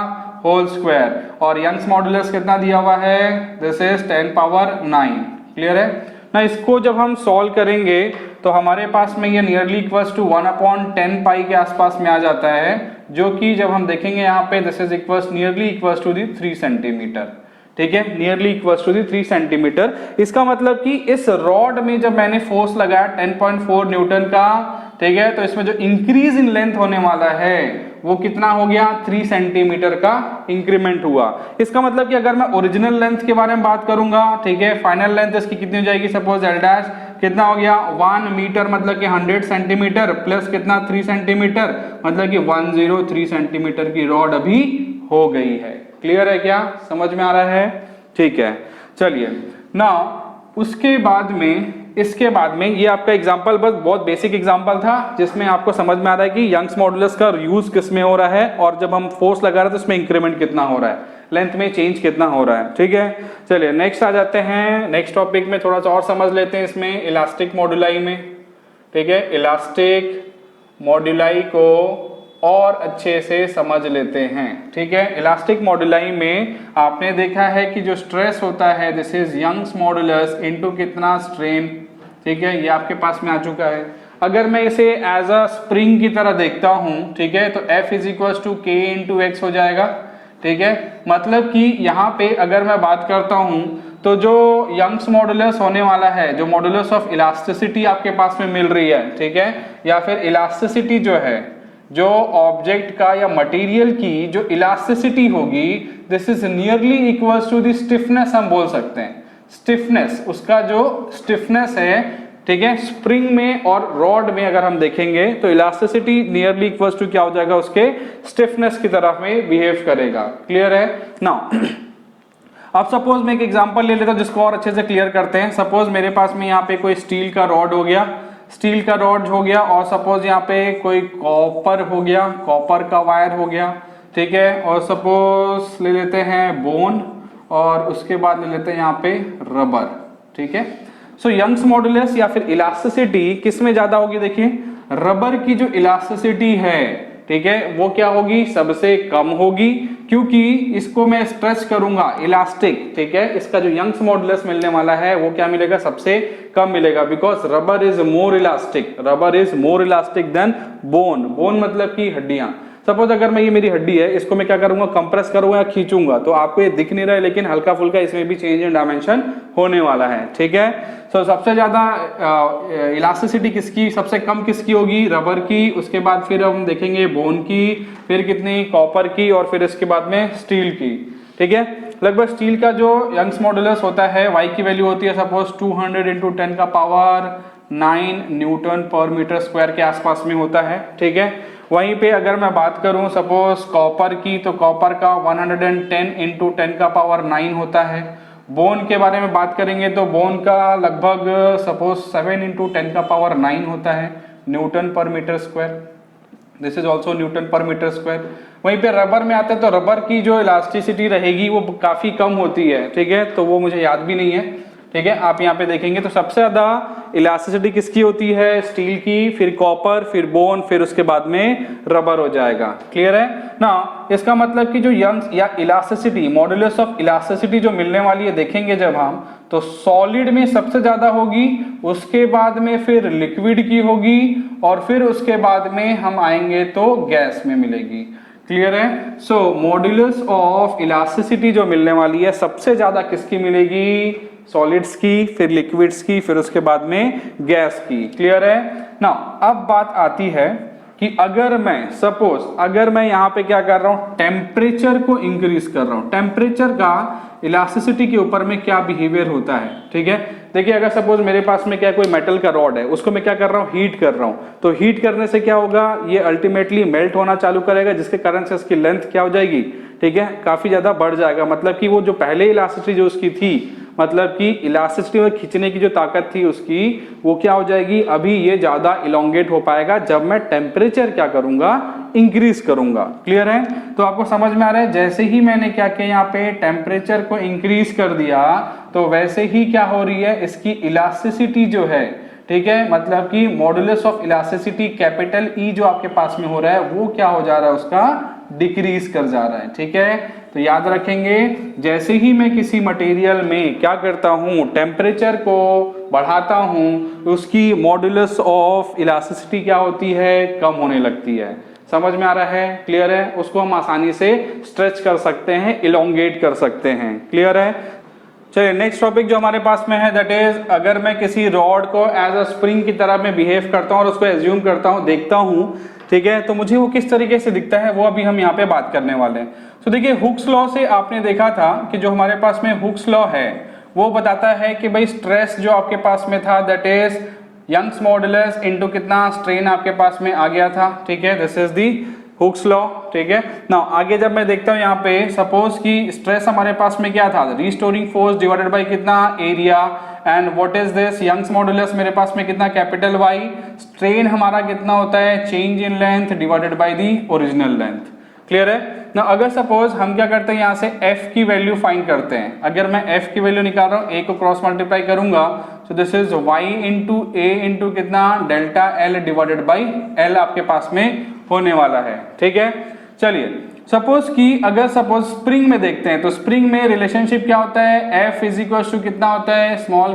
होल स्क्वायर, और यंग्स मॉडुलस कितना दिया हुआ है, दिस इज 10 पावर 9। क्लियर है ना। इसको जब हम सॉल्व करेंगे तो हमारे पास में ये नियरली इक्वल्स टू 1/10 पाई के आसपास में आ जाता है, जो कि जब हम देखेंगे यहाँ पे this is equals nearly equals to the 3 centimetre, ठीक है, nearly equals to the 3 centimetre. इसका मतलब कि इस रॉड में जब मैंने फोर्स लगाया 10.4 न्यूटन का, ठीक है, तो इसमें जो इंक्रीज इन लेंथ होने वाला है वो कितना हो गया 3 सेंटीमीटर का इंक्रीमेंट हुआ। इसका मतलब कि अगर मैं ओरिजिनल लेंथ के बारे में बात करूंगा, ठीक है, फाइनल लेंथ इसकी कितनी हो जाएगी, सपोज L डैश कितना हो गया 1 मीटर, मतलब कि 100 सेंटीमीटर प्लस कितना 3 सेंटीमीटर, मतलब कि 103 सेंटीमीटर की रॉड अभी हो गई है। क्लियर है क्या, समझ में आ रहा है, ठीक है। चलिए ना उसके बाद में, इसके बाद में ये आपका एग्जांपल बस बहुत बेसिक एग्जांपल था, जिसमें आपको समझ में आ रहा है कि यंग्स मॉडुलस का यूज किस में हो रहा है, और जब हम फोर्स लगा रहे हैं तो उसमें इंक्रीमेंट कितना हो रहा है, लेंथ में चेंज कितना हो रहा है, ठीक है। चलिए नेक्स्ट आ जाते हैं, नेक्स्ट टॉपिक में थोड़ा सा और समझ लेते हैं इसमें इलास्टिक मॉड्यूलाई में, ठीक है। इलास्टिक मॉड्यूलाई को और अच्छे से समझ लेते हैं, ठीक है। इलास्टिक मॉड्यूलाई में आपने देखा है कि जो स्ट्रेस होता है this is Young's modulus into कितना स्ट्रेन, ठीक है, ये आपके पास में आ चुका है। अगर मैं इसे एज अ स्प्रिंग की तरह देखता हूं, ठीक है, तो F is equals to K into X हो जाएगा, ठीक है। मतलब कि यहाँ पे अगर मैं बात करता हूं तो जो यंग्स मॉडुलस होने वाला है, जो मॉडुलस ऑफ इलास्टिसिटी आपके पास में मिल रही है, ठीक है, या फिर इलास्टिसिटी जो है, जो ऑब्जेक्ट का या मटेरियल की जो इलास्टिसिटी होगी, this is nearly equals to the stiffness, हम बोल सकते हैं स्टिफनेस, उसका जो स्टिफनेस है, ठीक है, स्प्रिंग में और रॉड में अगर हम देखेंगे तो इलास्टिसिटी नियरली इक्वल्स टू क्या हो जाएगा, उसके स्टिफनेस की तरफ में बिहेव करेगा। क्लियर है ना। अब सपोज मैं एक एग्जांपल ले लेता हूं जिसको और अच्छे से क्लियर करते हैं। सपोज मेरे पास में यहाँ पे कोई स्टील का रॉड हो गया, स्टील का रॉड हो गया, और सपोज यहाँ पे कोई कॉपर हो गया, कॉपर का वायर हो गया, ठीक है, और सपोज ले लेते हैं बोन, और उसके बाद ले लेते हैं यहाँ पे रबर, ठीक है। सो यंग्स मॉडुलस या फिर इलास्टिसिटी किस में ज्यादा होगी, देखिए रबर की जो इलास्टिसिटी है, ठीक है, वो क्या होगी, सबसे कम होगी, क्योंकि इसको मैं स्ट्रेच करूंगा इलास्टिक, ठीक है, इसका जो यंग्स मॉडुलस मिलने वाला है वो क्या मिलेगा, सबसे कम मिलेगा, because rubber is more elastic, rubber is more elastic than bone, bone मतलब की हड्डियां। सपोज अगर मैं ये मेरी हड्डी है, इसको मैं क्या करूंगा, कंप्रेस करूंगा या खींचूंगा, तो आपको ये दिख नहीं रहा है, लेकिन हल्का फुल्का इसमें भी चेंज इन डायमेंशन होने वाला है, ठीक है। सो सबसे ज्यादा इलास्टिसिटी किसकी, सबसे कम किसकी होगी, रबर की, उसके बाद फिर हम देखेंगे बोन की, फिर कितनी, कॉपर की, और फिर इसके बाद में स्टील की, ठीक है। लगभग स्टील का जो यंग्स मॉडुलस होता है, वाई की वैल्यू होती है सपोज 200 इंटू 10 का power 9 Newton per metre square के आसपास में होता है, ठीक है। वहीं पे अगर मैं बात करूं सपोज कॉपर की, तो कॉपर का 110 इंटू 10 का पावर 9 होता है। बोन के बारे में बात करेंगे तो बोन का लगभग सपोज 7 इंटू 10 का पावर 9 होता है newton per metre square, this is also newton per metre square. वहीं पे रबर में आते हैं तो रबर की जो इलास्टिसिटी रहेगी वो काफी कम होती है, ठीक है, तो वो मुझे याद भी नहीं है, ठीक है। आप यहाँ पे देखेंगे तो सबसे ज्यादा इलास्टिसिटी किसकी होती है, स्टील की, फिर कॉपर, फिर बोन, फिर उसके बाद में रबर हो जाएगा, क्लियर है ना। इसका मतलब कि जो यंग्स या इलास्टिसिटी, मॉडुलस ऑफ इलास्टिसिटी जो मिलने वाली है, देखेंगे जब हम, तो सॉलिड में सबसे ज्यादा होगी, उसके बाद में फिर लिक्विड की होगी, और फिर उसके बाद में हम आएंगे तो गैस में मिलेगी, क्लियर है। सो मॉडुलस ऑफ इलास्टिसिटी जो मिलने वाली है सबसे ज्यादा किसकी मिलेगी, सॉलिड्स की, फिर लिक्विड्स की, फिर उसके बाद में गैस की, क्लियर है ना। अब बात आती है कि अगर मैं सपोज अगर मैं यहाँ पे क्या कर रहा हूँ, टेम्परेचर को इंक्रीज कर रहा हूँ, टेम्परेचर का इलास्टिसिटी के ऊपर में क्या बिहेवियर होता है, ठीक है। देखिए अगर सपोज मेरे पास में क्या कोई मेटल का रॉड है, उसको मैं क्या कर रहा हूँ, हीट कर रहा हूँ, तो हीट करने से क्या होगा, ये अल्टीमेटली मेल्ट होना चालू करेगा, जिसके कारण से उसकी लेंथ क्या हो जाएगी, ठीक है, काफी ज्यादा बढ़ जाएगा। मतलब कि वो जो पहले इलास्टिसिटी जो उसकी थी, मतलब कि इलास्टिसिटी में खींचने की जो ताकत थी उसकी, वो क्या हो जाएगी, अभी ये ज्यादा इलोंगेट हो पाएगा जब मैं टेम्परेचर क्या करूंगा, इंक्रीज करूंगा, क्लियर है। तो आपको समझ में आ रहा है, जैसे ही मैंने क्या किया, यहाँ पे टेम्परेचर को इंक्रीज कर दिया, तो वैसे ही क्या हो रही है, इसकी इलास्टिसिटी जो है, ठीक है, मतलब कि modulus of elasticity capital E जो आपके पास में हो रहा है, वो क्या हो जा रहा है, उसका डिक्रीज कर जा रहा है, ठीक है। तो याद रखेंगे, जैसे ही मैं किसी मटेरियल में क्या करता हूं, टेम्परेचर को बढ़ाता हूं, उसकी मॉडुलस ऑफ इलास्टिसिटी क्या होती है, कम होने लगती है। समझ में आ रहा है, क्लियर है। उसको हम आसानी से स्ट्रेच कर सकते हैं, इलोंगेट कर सकते हैं, क्लियर है। चलिए नेक्स्ट टॉपिक जो हमारे पास में है, दैट इज अगर मैं किसी रॉड को एज अ स्प्रिंग की तरह में बिहेव करता हूं और उसको एज्यूम करता हूं, देखता हूं, ठीक है, तो मुझे वो किस तरीके से दिखता है, वो अभी हम यहाँ पे बात करने वाले हैं। तो देखिए हुक्स लॉ से आपने देखा था कि जो हमारे पास में हुक्स लॉ है वो बताता है कि भाई स्ट्रेस जो आपके पास में था, that is Young's modulus into कितना स्ट्रेन आपके पास में आ गया था, ठीक है, this is the Hooke's law, ठीक है ना। आगे जब मैं देखता हूं यहाँ पे, सपोज कि स्ट्रेस हमारे पास में क्या था, रीस्टोरिंग फोर्स डिवाइडेड बाय कितना, area, and what is this, Young's modulus मेरे पास में कितना, कैपिटल वाई, स्ट्रेन हमारा कितना होता है, change in length divided by the original length, clear है ना। अगर सपोज हम क्या करते हैं, यहाँ से f की वैल्यू फाइंड करते हैं, अगर मैं f की वैल्यू निकाल रहा हूँ, a को क्रॉस मल्टीप्लाई करूंगा, so this is y into a into कितना, delta l divided by l आपके पास में होने वाला है, ठीक है। चलिए सपोज कि अगर सपोज स्प्रिंग में देखते हैं, तो स्प्रिंग में रिलेशनशिप क्या होता है, F इज इक्वल टू कितना होता है, स्मॉल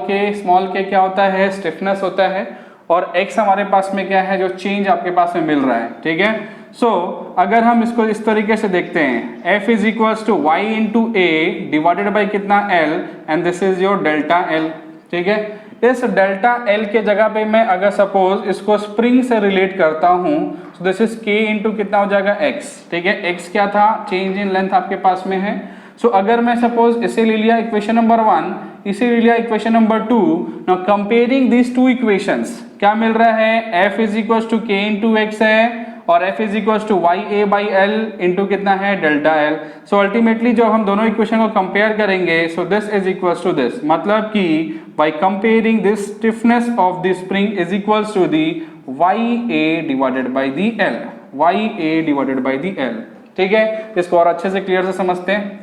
के क्या होता है, स्टिफनेस होता है, और x हमारे पास में क्या है, जो चेंज आपके पास में मिल रहा है, ठीक है। सो अगर हम इसको इस तरीके से देखते हैं, F is equal to Y into A divided by कितना L, and this is your delta L, ठीक है। इस डेल्टा L के जगह पे मैं अगर सपोज इसको स्प्रिंग से रिलेट करता हूं, तो दिस इज K इंटू कितना हो जाएगा, X, ठीक है। X क्या था, चेंज इन लेंथ आपके पास में है। सो अगर मैं सपोज इसे ले लिया इक्वेशन नंबर 1, इसे ले लिया equation number 2, now comparing this two equations, क्या मिल रहा है, F is equal to K into X है, और F is equal to Y A by L into कितना है, डेल्टा एल। सो अल्टीमेटली जब हम दोनों इक्वेशन को कंपेयर करेंगे, so this is equal to this, मतलब कि by comparing this stiffness of the spring is equal to the Y A divided by the L, Y A divided by the L, ठीक है। इसको और अच्छे से क्लियर से समझते हैं।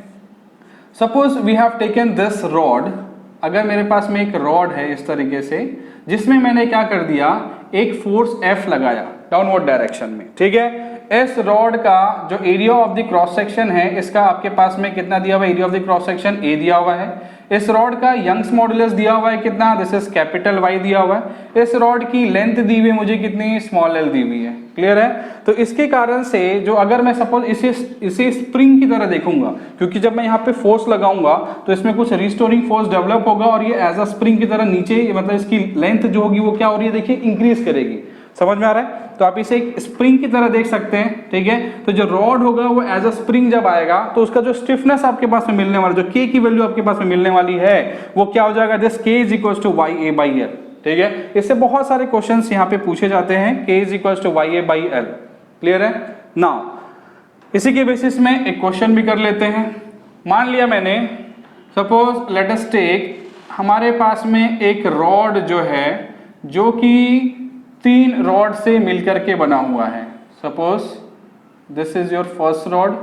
Suppose we have taken this rod, अगर मेरे पास में एक रॉड है इस तरीके से, जिसमें मैंने क्या कर दिया, एक फोर्स F लगाया डाउनवर्ड डायरेक्शन में, ठीक है। इस रॉड का जो area of the cross section है, इसका आपके पास में कितना दिया हुआ है, area of the cross section A दिया हुआ है। इस रॉड का यंग्स मॉडुलस दिया हुआ है कितना, दिस इज कैपिटल Y दिया हुआ है। इस रॉड की लेंथ दी हुई मुझे कितनी, स्मॉल l दी हुई है, क्लियर है। तो इसके कारण से जो अगर मैं सपोज इसे स्प्रिंग की तरह देखूंगा, क्योंकि जब मैं यहाँ पे फोर्स लगाऊंगा तो इसमें कुछ रिस्टोरिंग फोर्स डेवलप होगा और ये एज अ स्प्रिंग की तरह नीचे, मतलब इसकी लेंथ जो होगी वो क्या हो रही है, देखिए इंक्रीज करेगी। समझ में आ रहा है? तो आप इसे एक स्प्रिंग की तरह देख सकते हैं, ठीक है। तो जो रॉड होगा वो एज अ स्प्रिंग जब आएगा तो उसका जो स्टिफनेस आपके पास में मिलने वाला, जो के की वैल्यू आपके पास में मिलने वाली है वो क्या हो जाएगा, this K is equal to Y A by L, ठीक है। इससे बहुत सारे क्वेश्चंस यहाँ पे पूछे जाते हैं, K is equal to Y A by L, clear है। नाउ इसी के बेसिस में एक क्वेश्चन भी कर लेते हैं। मान लिया मैंने, सपोज लेट अस टेक, हमारे पास में एक रॉड जो है जो कि 3 रॉड से मिलकर के बना हुआ है। Suppose this is your first rod,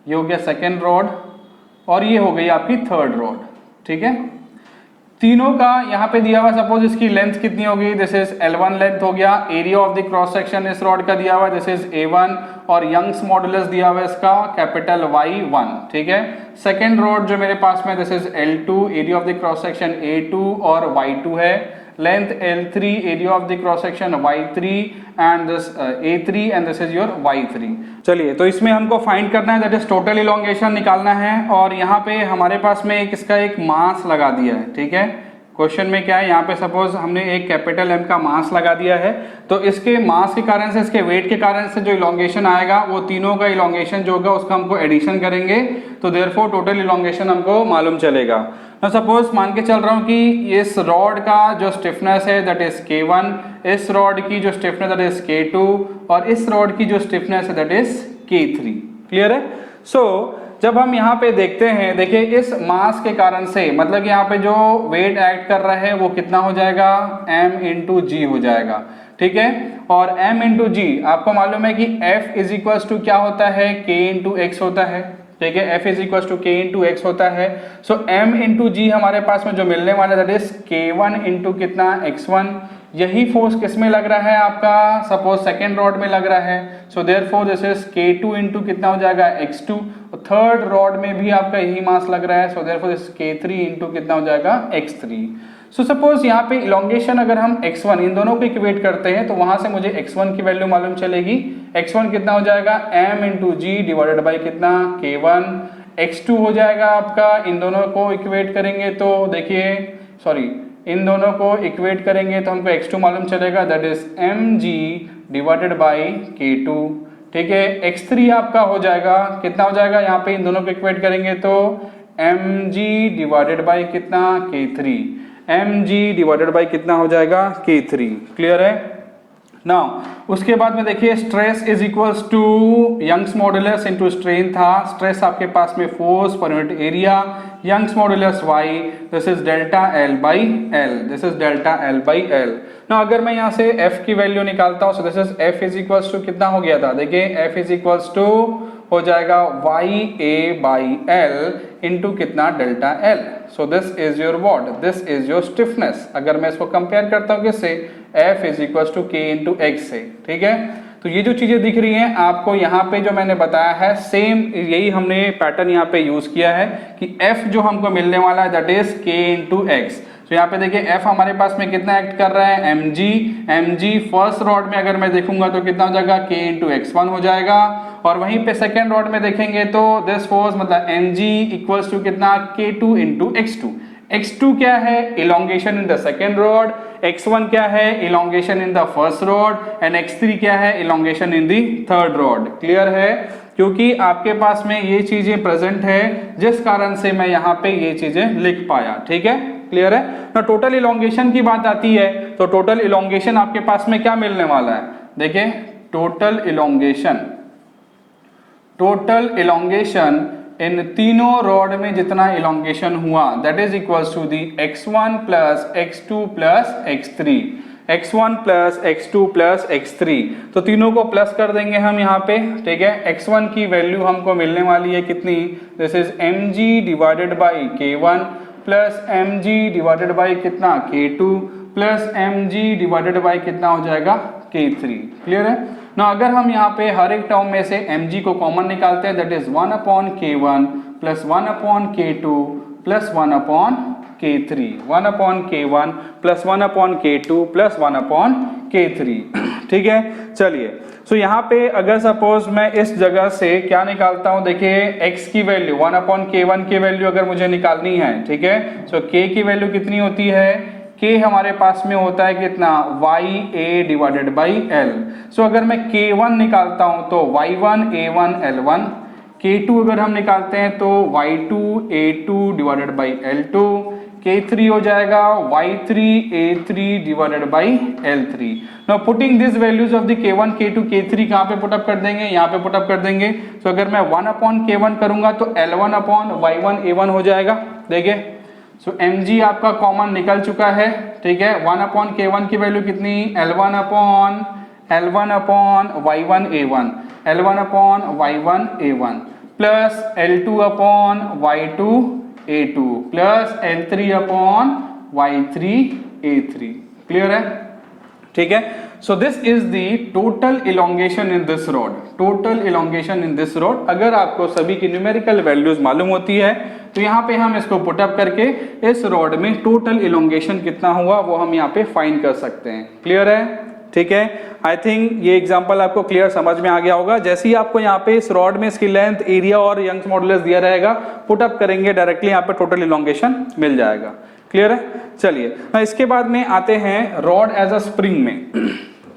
ये हो गया सेकेंड रॉड और ये हो गई आपकी थर्ड रॉड, ठीक है। तीनों का यहाँ पे दिया हुआ, सपोज इसकी लेंथ कितनी होगी, दिस इज L1 लेंथ हो गया। Area of the cross section इस रॉड का दिया हुआ, दिस इज A1 और यंग्स मॉडुलस दिया हुआ है इसका कैपिटल Y1, ठीक है। सेकेंड रॉड जो मेरे पास में, this is L2, area of the cross section A2 और Y2 है। Length L3, area of the cross section Y3 and this A3 and this is your Y3। चलिए, तो इसमें हमको फाइंड करना है, दैट इज टोटल इलोंगेशन निकालना है। और यहाँ पे हमारे पास में इसका एक मास लगा दिया है, ठीक है। क्वेश्चन में क्या है, यहाँ पे सपोज हमने एक कैपिटल M का मास लगा दिया है, तो इसके मास के कारण से, इसके वेट के कारण से जो इलोंगेशन आएगा वो तीनों का इलोंगेशन जो होगा उसका हमको एडिशन करेंगे, तो देयरफॉर टोटल इलोंगेशन हमको मालूम चलेगा। तो सपोज मान के चल रहा हूँ कि इस रॉड का जो स्टिफनेस है दैट इज K1, इस रॉड की जो स्टिफनेस दैट इज K2 और इस रॉड की जो स्टिफनेस है दैट इज K3, क्लियर है। सो जब हम यहाँ पे देखते हैं, देखिए इस मास के कारण से, मतलब यहाँ पे जो वेट एक्ट कर रहा है वो कितना हो जाएगा, m इंटू जी हो जाएगा, ठीक है। और m इंटू जी आपको मालूम है कि F इज इक्वल टू क्या होता है, K इंटू एक्स होता है, ठीक है। F is equal to K into X होता है। सो m इंटू जी हमारे पास में जो मिलने वाला दैट इज K1 इंटू कितना, x1। यही फोर्स किस में लग रहा है आपका, सपोज सेकेंड रॉड में लग रहा है। So therefore this is K2 into कितना हो जाएगा, x2। थर्ड रॉड में भी आपका यही मास लग रहा है, so therefore this K3 into कितना हो जाएगा, x3। सो सपोज यहाँ पे इलोंगेशन अगर हम x1 इन दोनों को इक्वेट करते हैं तो वहां से मुझे x1 की वैल्यू मालूम चलेगी। x1 कितना हो जाएगा, m into G divided by कितना, K1। x2 हो जाएगा आपका, इन दोनों को इक्वेट करेंगे तो देखिए, सॉरी इन दोनों को इक्वेट करेंगे तो हमको x2 मालूम चलेगा, that is mg divided by K2, ठीक है। x3 आपका हो जाएगा, कितना हो जाएगा, यहाँ पे इन दोनों को इक्वेट करेंगे तो mg डिवाइडेड बाई कितना, K3, mg डिवाइडेड बाई कितना हो जाएगा, K3, क्लियर है। नाउ उसके बाद में देखिए stress is equals to Young's modulus into strain था। स्ट्रेस आपके पास में force per unit area, Young's modulus y, this is delta L by L, this is delta L by L। ना अगर मैं यहाँ से F की वैल्यू निकालता हूँ, so this is F is equals to कितना हो गया था, देखिए F इज इक्वल्स टू हो जाएगा YA बाई L इंटू कितना, delta L। So this is your what, this is your stiffness. अगर मैं इसको कंपेयर करता हूँ किससे, F is equal to K into X से, ठीक है। तो ये जो चीजें दिख रही हैं आपको यहाँ पे जो मैंने बताया है, सेम यही हमने पैटर्न यहाँ पे यूज किया है कि F जो हमको मिलने वाला है that is K into x. तो यहाँ पे देखिए F हमारे पास में कितना एक्ट कर रहा है, mg फर्स्ट रॉड में अगर मैं देखूंगा तो कितना हो जाएगा, K इंटू x1 हो जाएगा। और वहीं पे सेकेंड रॉड में देखेंगे तो दिस फोर्स मतलब mg इक्वल्स टू कितना, K2 इंटू x2। x2 क्या है, elongation in the second rod, x1 क्या है, elongation in the first rod and x3 क्या है, elongation in the third rod, clear है। क्योंकि आपके पास में ये चीजें प्रेजेंट है जिस कारण से मैं यहाँ पे ये चीजें लिख पाया, ठीक है, क्लियर है ना। टोटल इलोंगेशन की बात आती है तो टोटल इलोंगेशन आपके पास में क्या मिलने वाला है, देखिए टोटल इलोंगेशन इन तीनों रॉड में जितना इलोंगेशन हुआ that is equals to the x1 plus x2 plus x3, x1 plus x2 plus x3। तो तीनों को प्लस कर देंगे हम यहाँ पे, ठीक है। x1 की वैल्यू हमको मिलने वाली है कितनी, this is mg divided by K1 plus mg divided by कितना, K2 plus mg divided by कितना हो जाएगा, K3, क्लियर है ना। अगर हम यहाँ पे हर एक टर्म में से mg को कॉमन निकालते हैं that is 1 upon K1 plus 1 upon K2 plus 1 upon K3, 1 upon K1 plus 1 upon K2 plus 1 upon K3। ठीक है, चलिए सो यहाँ पे अगर सपोज मैं इस जगह से क्या निकालता हूँ, देखिए x की वैल्यू 1 अपॉन K1 की वैल्यू अगर मुझे निकालनी है, ठीक है, सो k की वैल्यू कितनी होती है, k हमारे पास में होता है कितना, ya डिवाइडेड बाई l। सो अगर मैं k1 निकालता हूँ तो y1 a1 l1, k2 अगर हम निकालते हैं तो y2 a2 divided by l2, k3 हो जाएगा y3 a3 divided by l3। Now putting this values of the k1 k2 k3 कहाँ पे पुटअप कर देंगे, यहाँ पे पुटअप कर देंगे। सो अगर मैं 1 अपॉन k1 करूंगा तो l1 अपॉन y1 a1 हो जाएगा। देखिए सो mg आपका कॉमन निकल चुका है, ठीक है। 1 अपॉन k1 की वैल्यू कितनी, l1 upon y1 a1, l1 upon y1 a1 plus l2 upon y2 a2 plus l3 upon y3 a3। Clear है, ठीक है। So this is the total elongation in this rod, total elongation in this rod. अगर आपको सभी की numerical values मालूम होती है तो यहाँ पे हम इसको पुटअप करके इस रॉड में टोटल इलोंगेशन कितना हुआ वो हम यहाँ पे फाइंड कर सकते हैं। क्लियर है, ठीक है। आई थिंक ये एग्जांपल आपको क्लियर समझ में आ गया होगा। जैसे ही आपको यहाँ पे इस रॉड में इसकी लेंथ, एरिया और यंग्स मॉडुलस दिया रहेगा, पुटअप करेंगे डायरेक्टली यहाँ पे टोटल इलोंगेशन मिल जाएगा। क्लियर है, चलिए इसके बाद में आते हैं रॉड एज अ स्प्रिंग में।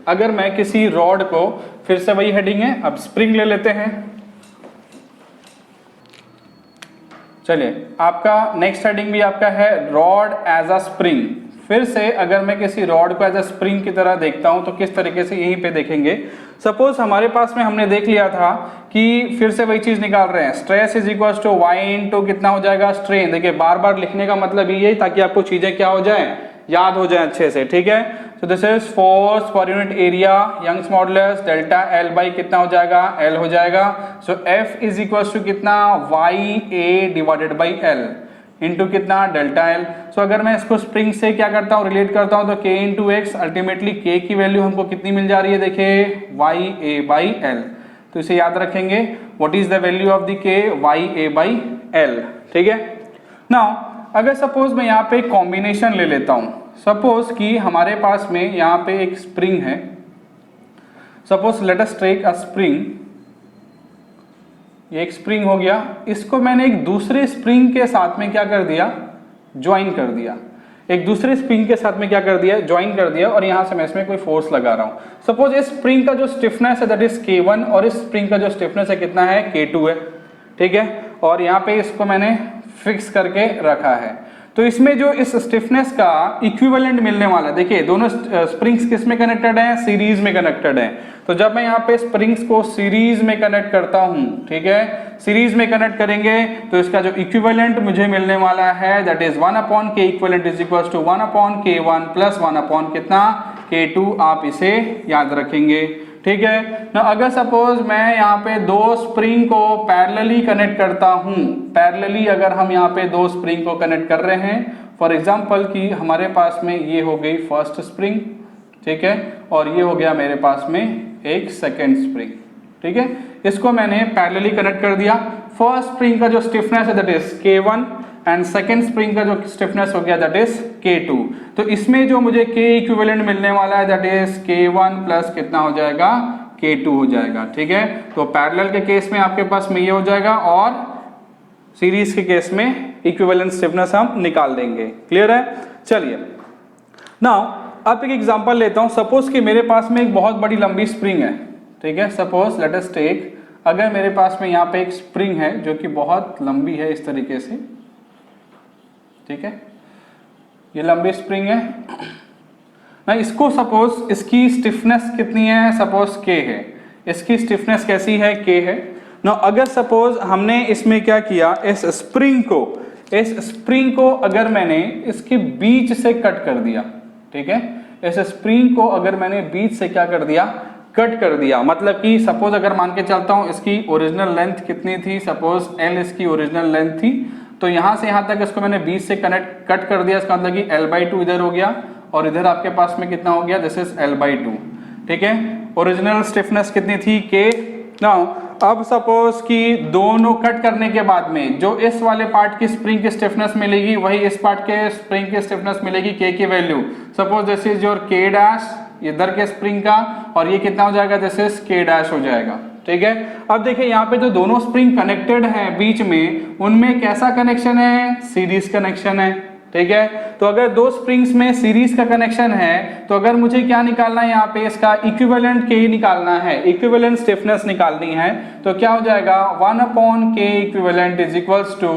अगर मैं किसी रॉड को, फिर से वही हेडिंग है, अब स्प्रिंग ले लेते हैं। चलिए आपका नेक्स्ट हेडिंग भी आपका है रॉड एज अ स्प्रिंग। फिर से अगर मैं किसी रॉड को एज अ स्प्रिंग की तरह देखता हूं तो किस तरीके से यहीं पे देखेंगे। सपोज हमारे पास में हमने देख लिया था कि फिर से वही चीज निकाल रहे हैं, stress is equal to Y into कितना हो जाएगा, स्ट्रेन। देखिए बार बार लिखने का मतलब ये है ताकि आपको चीजें क्या हो जाए, याद हो जाए अच्छे से, ठीक है। So this is force per unit area, Young's modulus delta L by कितना हो जाएगा, एल हो जाएगा। So F is equal to कितना, Y A divided by L into कितना, डेल्टा एल। सो अगर मैं इसको स्प्रिंग से क्या करता हूँ, रिलेट करता हूँ तो k into x, ultimately k की वैल्यू हमको कितनी मिल जा रही है, देखिए वाई ए बाई एल। तो इसे याद रखेंगे, what is the value of the k, Y A by L, ठीक है। नाउ अगर सपोज मैं यहाँ पे कॉम्बिनेशन ले लेता हूँ, सपोज कि हमारे पास में यहाँ पे एक स्प्रिंग है, suppose let us take a spring, ये एक स्प्रिंग हो गया, इसको मैंने एक दूसरे स्प्रिंग के साथ में क्या कर दिया, ज्वाइन कर दिया। एक दूसरे स्प्रिंग के साथ में क्या कर दिया, ज्वाइन कर दिया, और यहां से मैं इसमें कोई फोर्स लगा रहा हूं। सपोज इस स्प्रिंग का जो स्टिफनेस है दैट इज K1 और इस स्प्रिंग का जो स्टिफनेस है कितना है, K2 है, ठीक है। और यहाँ पे इसको मैंने फिक्स करके रखा है। तो इसमें जो इस स्टिफनेस का इक्विवेलेंट मिलने वाला है, देखिए दोनों स्प्रिंग्स किस में कनेक्टेड हैं, सीरीज में कनेक्टेड हैं। तो जब मैं यहाँ पे स्प्रिंग्स को सीरीज में कनेक्ट करता हूं, ठीक है, सीरीज में कनेक्ट करेंगे तो इसका जो इक्विवेलेंट मुझे मिलने वाला है that is 1 upon k equivalent is equal to 1 upon K1 plus 1 upon कितना, K2। आप इसे याद रखेंगे, ठीक है ना। अगर सपोज मैं यहाँ पे दो स्प्रिंग को पैरेलली कनेक्ट करता हूँ, पैरेलली अगर हम यहाँ पे दो स्प्रिंग को कनेक्ट कर रहे हैं, फॉर एग्जांपल कि हमारे पास में ये हो गई फर्स्ट स्प्रिंग, ठीक है, और ये हो गया मेरे पास में एक सेकेंड स्प्रिंग, ठीक है। इसको मैंने पैरेलली कनेक्ट कर दिया। फर्स्ट स्प्रिंग का जो स्टिफनेस है that is K1 and second spring का जो स्टिफनेस हो गया दैट इज K2। तो इसमें जो मुझे K इक्विवेलेंट मिलने वाला है दैट इज K1 प्लस कितना हो जाएगा, K2 हो जाएगा, ठीक है। तो पैरेलल के केस में आपके पास में ये हो जाएगा और सीरीज के केस में इक्विवेलेंट स्टिफनेस हम निकाल देंगे। क्लियर है, चलिए नाउ अब एक एग्जांपल लेता हूं। सपोज कि मेरे पास में एक बहुत बड़ी लंबी स्प्रिंग है, ठीक है। सपोज लेट अस टेक, अगर मेरे पास में यहाँ पे एक स्प्रिंग है जो कि बहुत लंबी है इस तरीके से, ठीक है, ये लंबी स्प्रिंग है ना। इसको सपोज इसकी स्टिफनेस कितनी है, सपोज K है, इसकी स्टिफनेस कैसी है, K है ना। अगर सपोज हमने इसमें क्या किया, इस स्प्रिंग को अगर मैंने इसके बीच से कट कर दिया, ठीक है, इस स्प्रिंग को अगर मैंने बीच से क्या कर दिया, कट कर दिया, मतलब कि सपोज अगर मान के चलता हूं इसकी ओरिजिनल लेंथ कितनी थी, सपोज L इसकी ओरिजिनल लेंथ थी, तो यहां से यहां तक इसको मैंने बीच से कट कर दिया, इसका मतलब कि L/2 इधर हो गया और इधर आपके पास में कितना हो गया, दिस इज L/2, ठीक है। ओरिजिनल स्टिफनेस कितनी थी, K। नाउ अब सपोज कि दोनों कट करने के बाद में जो इस वाले पार्ट की स्प्रिंग की स्टिफनेस मिलेगी वही इस पार्ट के स्प्रिंग की स्टिफनेस मिलेगी के की value. Suppose this is your के डैश इधर के स्प्रिंग का, और ये कितना हो जाएगा, दिस इज के डैश हो जाएगा। ठीक है, अब देखिए यहाँ पे जो दोनों स्प्रिंग कनेक्टेड है बीच में, उनमें कैसा कनेक्शन है, सीरीज कनेक्शन है। ठीक है, तो अगर दो स्प्रिंग्स में सीरीज का कनेक्शन है तो अगर मुझे क्या निकालना है, यहाँ पे इसका इक्विवेलेंट के निकालना है, इक्विवेलेंट स्टिफनेस निकालनी है, तो क्या हो जाएगा 1/k equivalent is equals to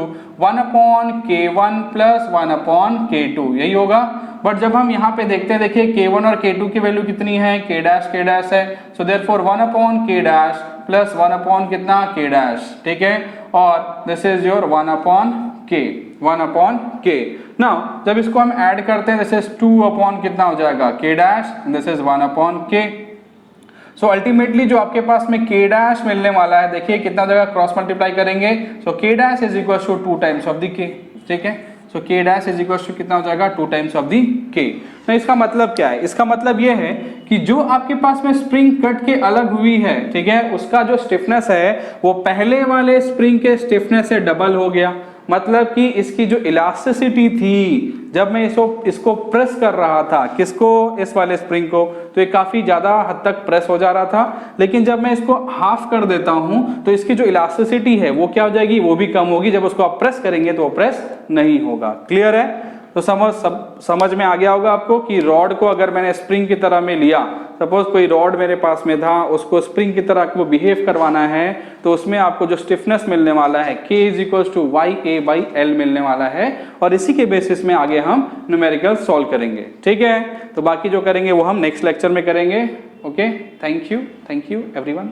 1/k1 plus 1/k2, यही होगा। बट जब हम यहाँ पे देखते हैं, देखिए k1 और k2 की वैल्यू कितनी है, k डैश है, so therefore 1/k dash plus 1/ कितना k डैश। ठीक है, और this is your 1/k। Now जब इसको हम ऐड करते हैं, दिस इज 2/ कितना हो जाएगा k dash, this is 1/k। So ultimately जो आपके पास में k डैश मिलने वाला है, देखिए कितना जगह क्रॉस मल्टीप्लाई करेंगे, so k dash is equal to 2 times of the k। ठीक है, so k dash is equal to कितना हो जाएगा, 2 टाइम्स ऑफ द k। तो इसका मतलब क्या है, इसका मतलब ये है कि जो आपके पास में स्प्रिंग कट के अलग हुई है, ठीक है, उसका जो स्टिफनेस है वो पहले वाले स्प्रिंग के स्टिफनेस से डबल हो गया। मतलब कि इसकी जो इलास्टिसिटी थी जब मैं इसको प्रेस कर रहा था, किसको, इस वाले स्प्रिंग को, तो ये काफी ज्यादा हद तक प्रेस हो जा रहा था। लेकिन जब मैं इसको हाफ कर देता हूं तो इसकी जो इलास्टिसिटी है वो क्या हो जाएगी, वो भी कम होगी। जब उसको आप प्रेस करेंगे तो वो प्रेस नहीं होगा। क्लियर है? तो समझ में आ गया होगा आपको कि रॉड को अगर मैंने स्प्रिंग की तरह में लिया, सपोज कोई रॉड मेरे पास में था, उसको स्प्रिंग की तरह को बिहेव करवाना है, तो उसमें आपको जो स्टिफनेस मिलने वाला है k is equal to YA/L मिलने वाला है, और इसी के बेसिस में आगे हम न्यूमेरिकल सॉल्व करेंगे। ठीक है, तो बाकी जो करेंगे वो हम नेक्स्ट लेक्चर में करेंगे। Okay, thank you everyone.